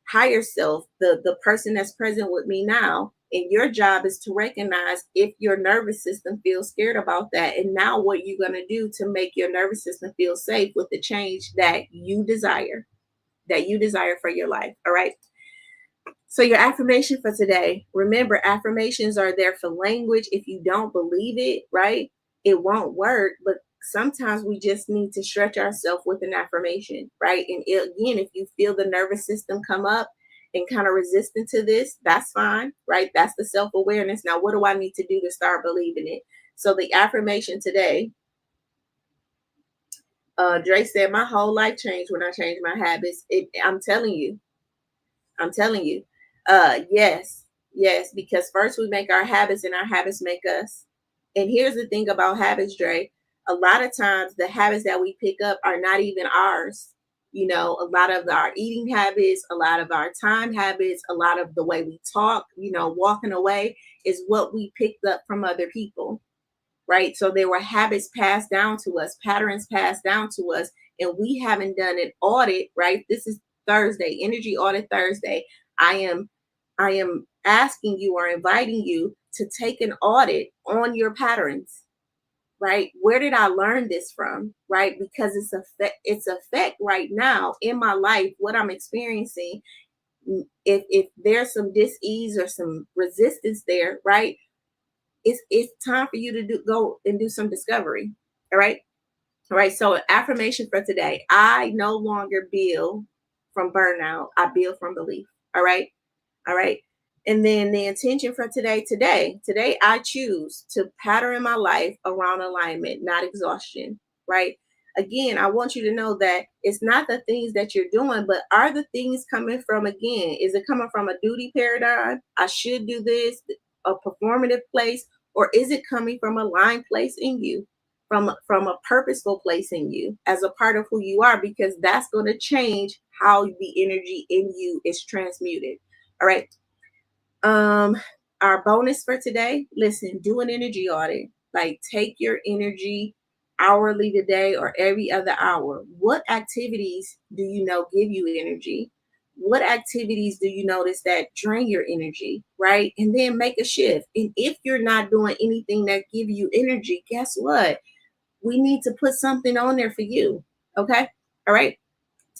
[SPEAKER 1] higher self, the person that's present with me now. And your job is to recognize if your nervous system feels scared about that. And now what you're going to do to make your nervous system feel safe with the change that you desire for your life. All right. So your affirmation for today, remember, affirmations are there for language. If you don't believe it, right, it won't work. But sometimes we just need to stretch ourselves with an affirmation, right? And again, if you feel the nervous system come up and kind of resistant to this, that's fine, right? That's the self-awareness. Now, what do I need to do to start believing it? So the affirmation today, Dre said, my whole life changed when I changed my habits. I'm telling you. Yes, yes, because first we make our habits and our habits make us. And here's the thing about habits, Dre. A lot of times the habits that we pick up are not even ours. A lot of our eating habits, a lot of our time habits, a lot of the way we talk, walking away is what we picked up from other people, right? So there were habits passed down to us, patterns passed down to us, and we haven't done an audit, right? This is Thursday, Energy Audit Thursday. I am asking you or inviting you to take an audit on your patterns, right? Where did I learn this from, right? Because it's effect right now in my life, what I'm experiencing. If there's some dis-ease or some resistance there, right? It's time for you to go and do some discovery. All right. All right. So affirmation for today. I no longer build from burnout. I build from belief. All right. All right. And then the intention for today, I choose to pattern my life around alignment, not exhaustion. Right. Again, I want you to know that it's not the things that you're doing, but are the things coming from, again, is it coming from a duty paradigm? I should do this, a performative place, or is it coming from a line place in you, from a purposeful place in you as a part of who you are? Because that's going to change how the energy in you is transmuted. All right. Um, our bonus for today, listen, do an energy audit. Like, take your energy hourly today or every other hour. What activities do you know give you energy? What activities do you notice that drain your energy, right? And then make a shift. And if you're not doing anything that give you energy, guess what? We need to put something on there for you. Okay? All right.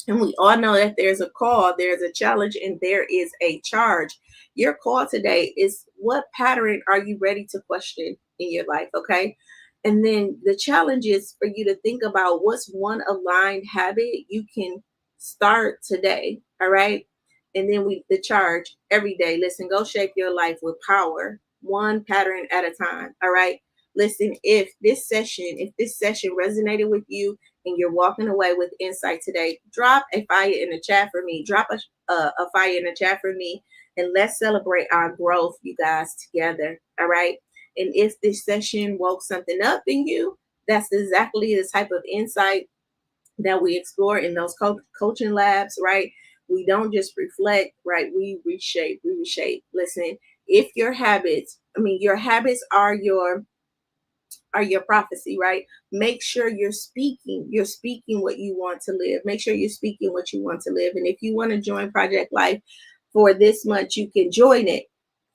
[SPEAKER 1] And we all know that there's a call, there's a challenge, and there is a charge. Your call today is, what pattern are you ready to question in your life? Okay. And then the challenge is for you to think about what's one aligned habit you can start today. All right. And then the charge every day. Listen, go shape your life with power, one pattern at a time. All right. Listen, if this session resonated with you, and you're walking away with insight today, drop a fire in the chat for me. Drop a fire in the chat for me, and let's celebrate our growth, you guys, together. All right. And if this session woke something up in you, that's exactly the type of insight that we explore in those coaching labs, right? We don't just reflect, right? We reshape. We reshape. Listen, if your habits are your prophecy, right? Make sure you're speaking what you want to live. Make sure you're speaking what you want to live. And if you want to join Project Life for this month, you can join it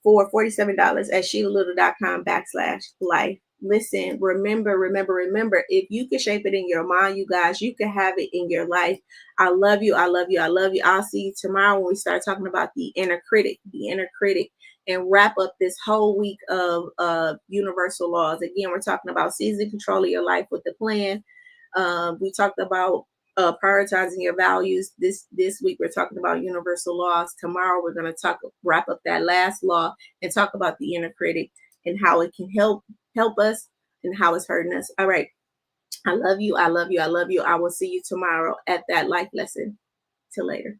[SPEAKER 1] for $47 at SheilaLittle.com/life. Listen, remember, if you can shape it in your mind, you guys, you can have it in your life. I love you. I love you. I love you. I'll see you tomorrow when we start talking about the inner critic, and wrap up this whole week of universal laws. Again, we're talking about seizing control of your life with the plan. We talked about prioritizing your values. This week we're talking about universal laws. Tomorrow we're going to wrap up that last law and talk about the inner critic and how it can help us and how it's hurting us. All right. I love you. I love you. I love you. I will see you tomorrow at that life lesson. Till later.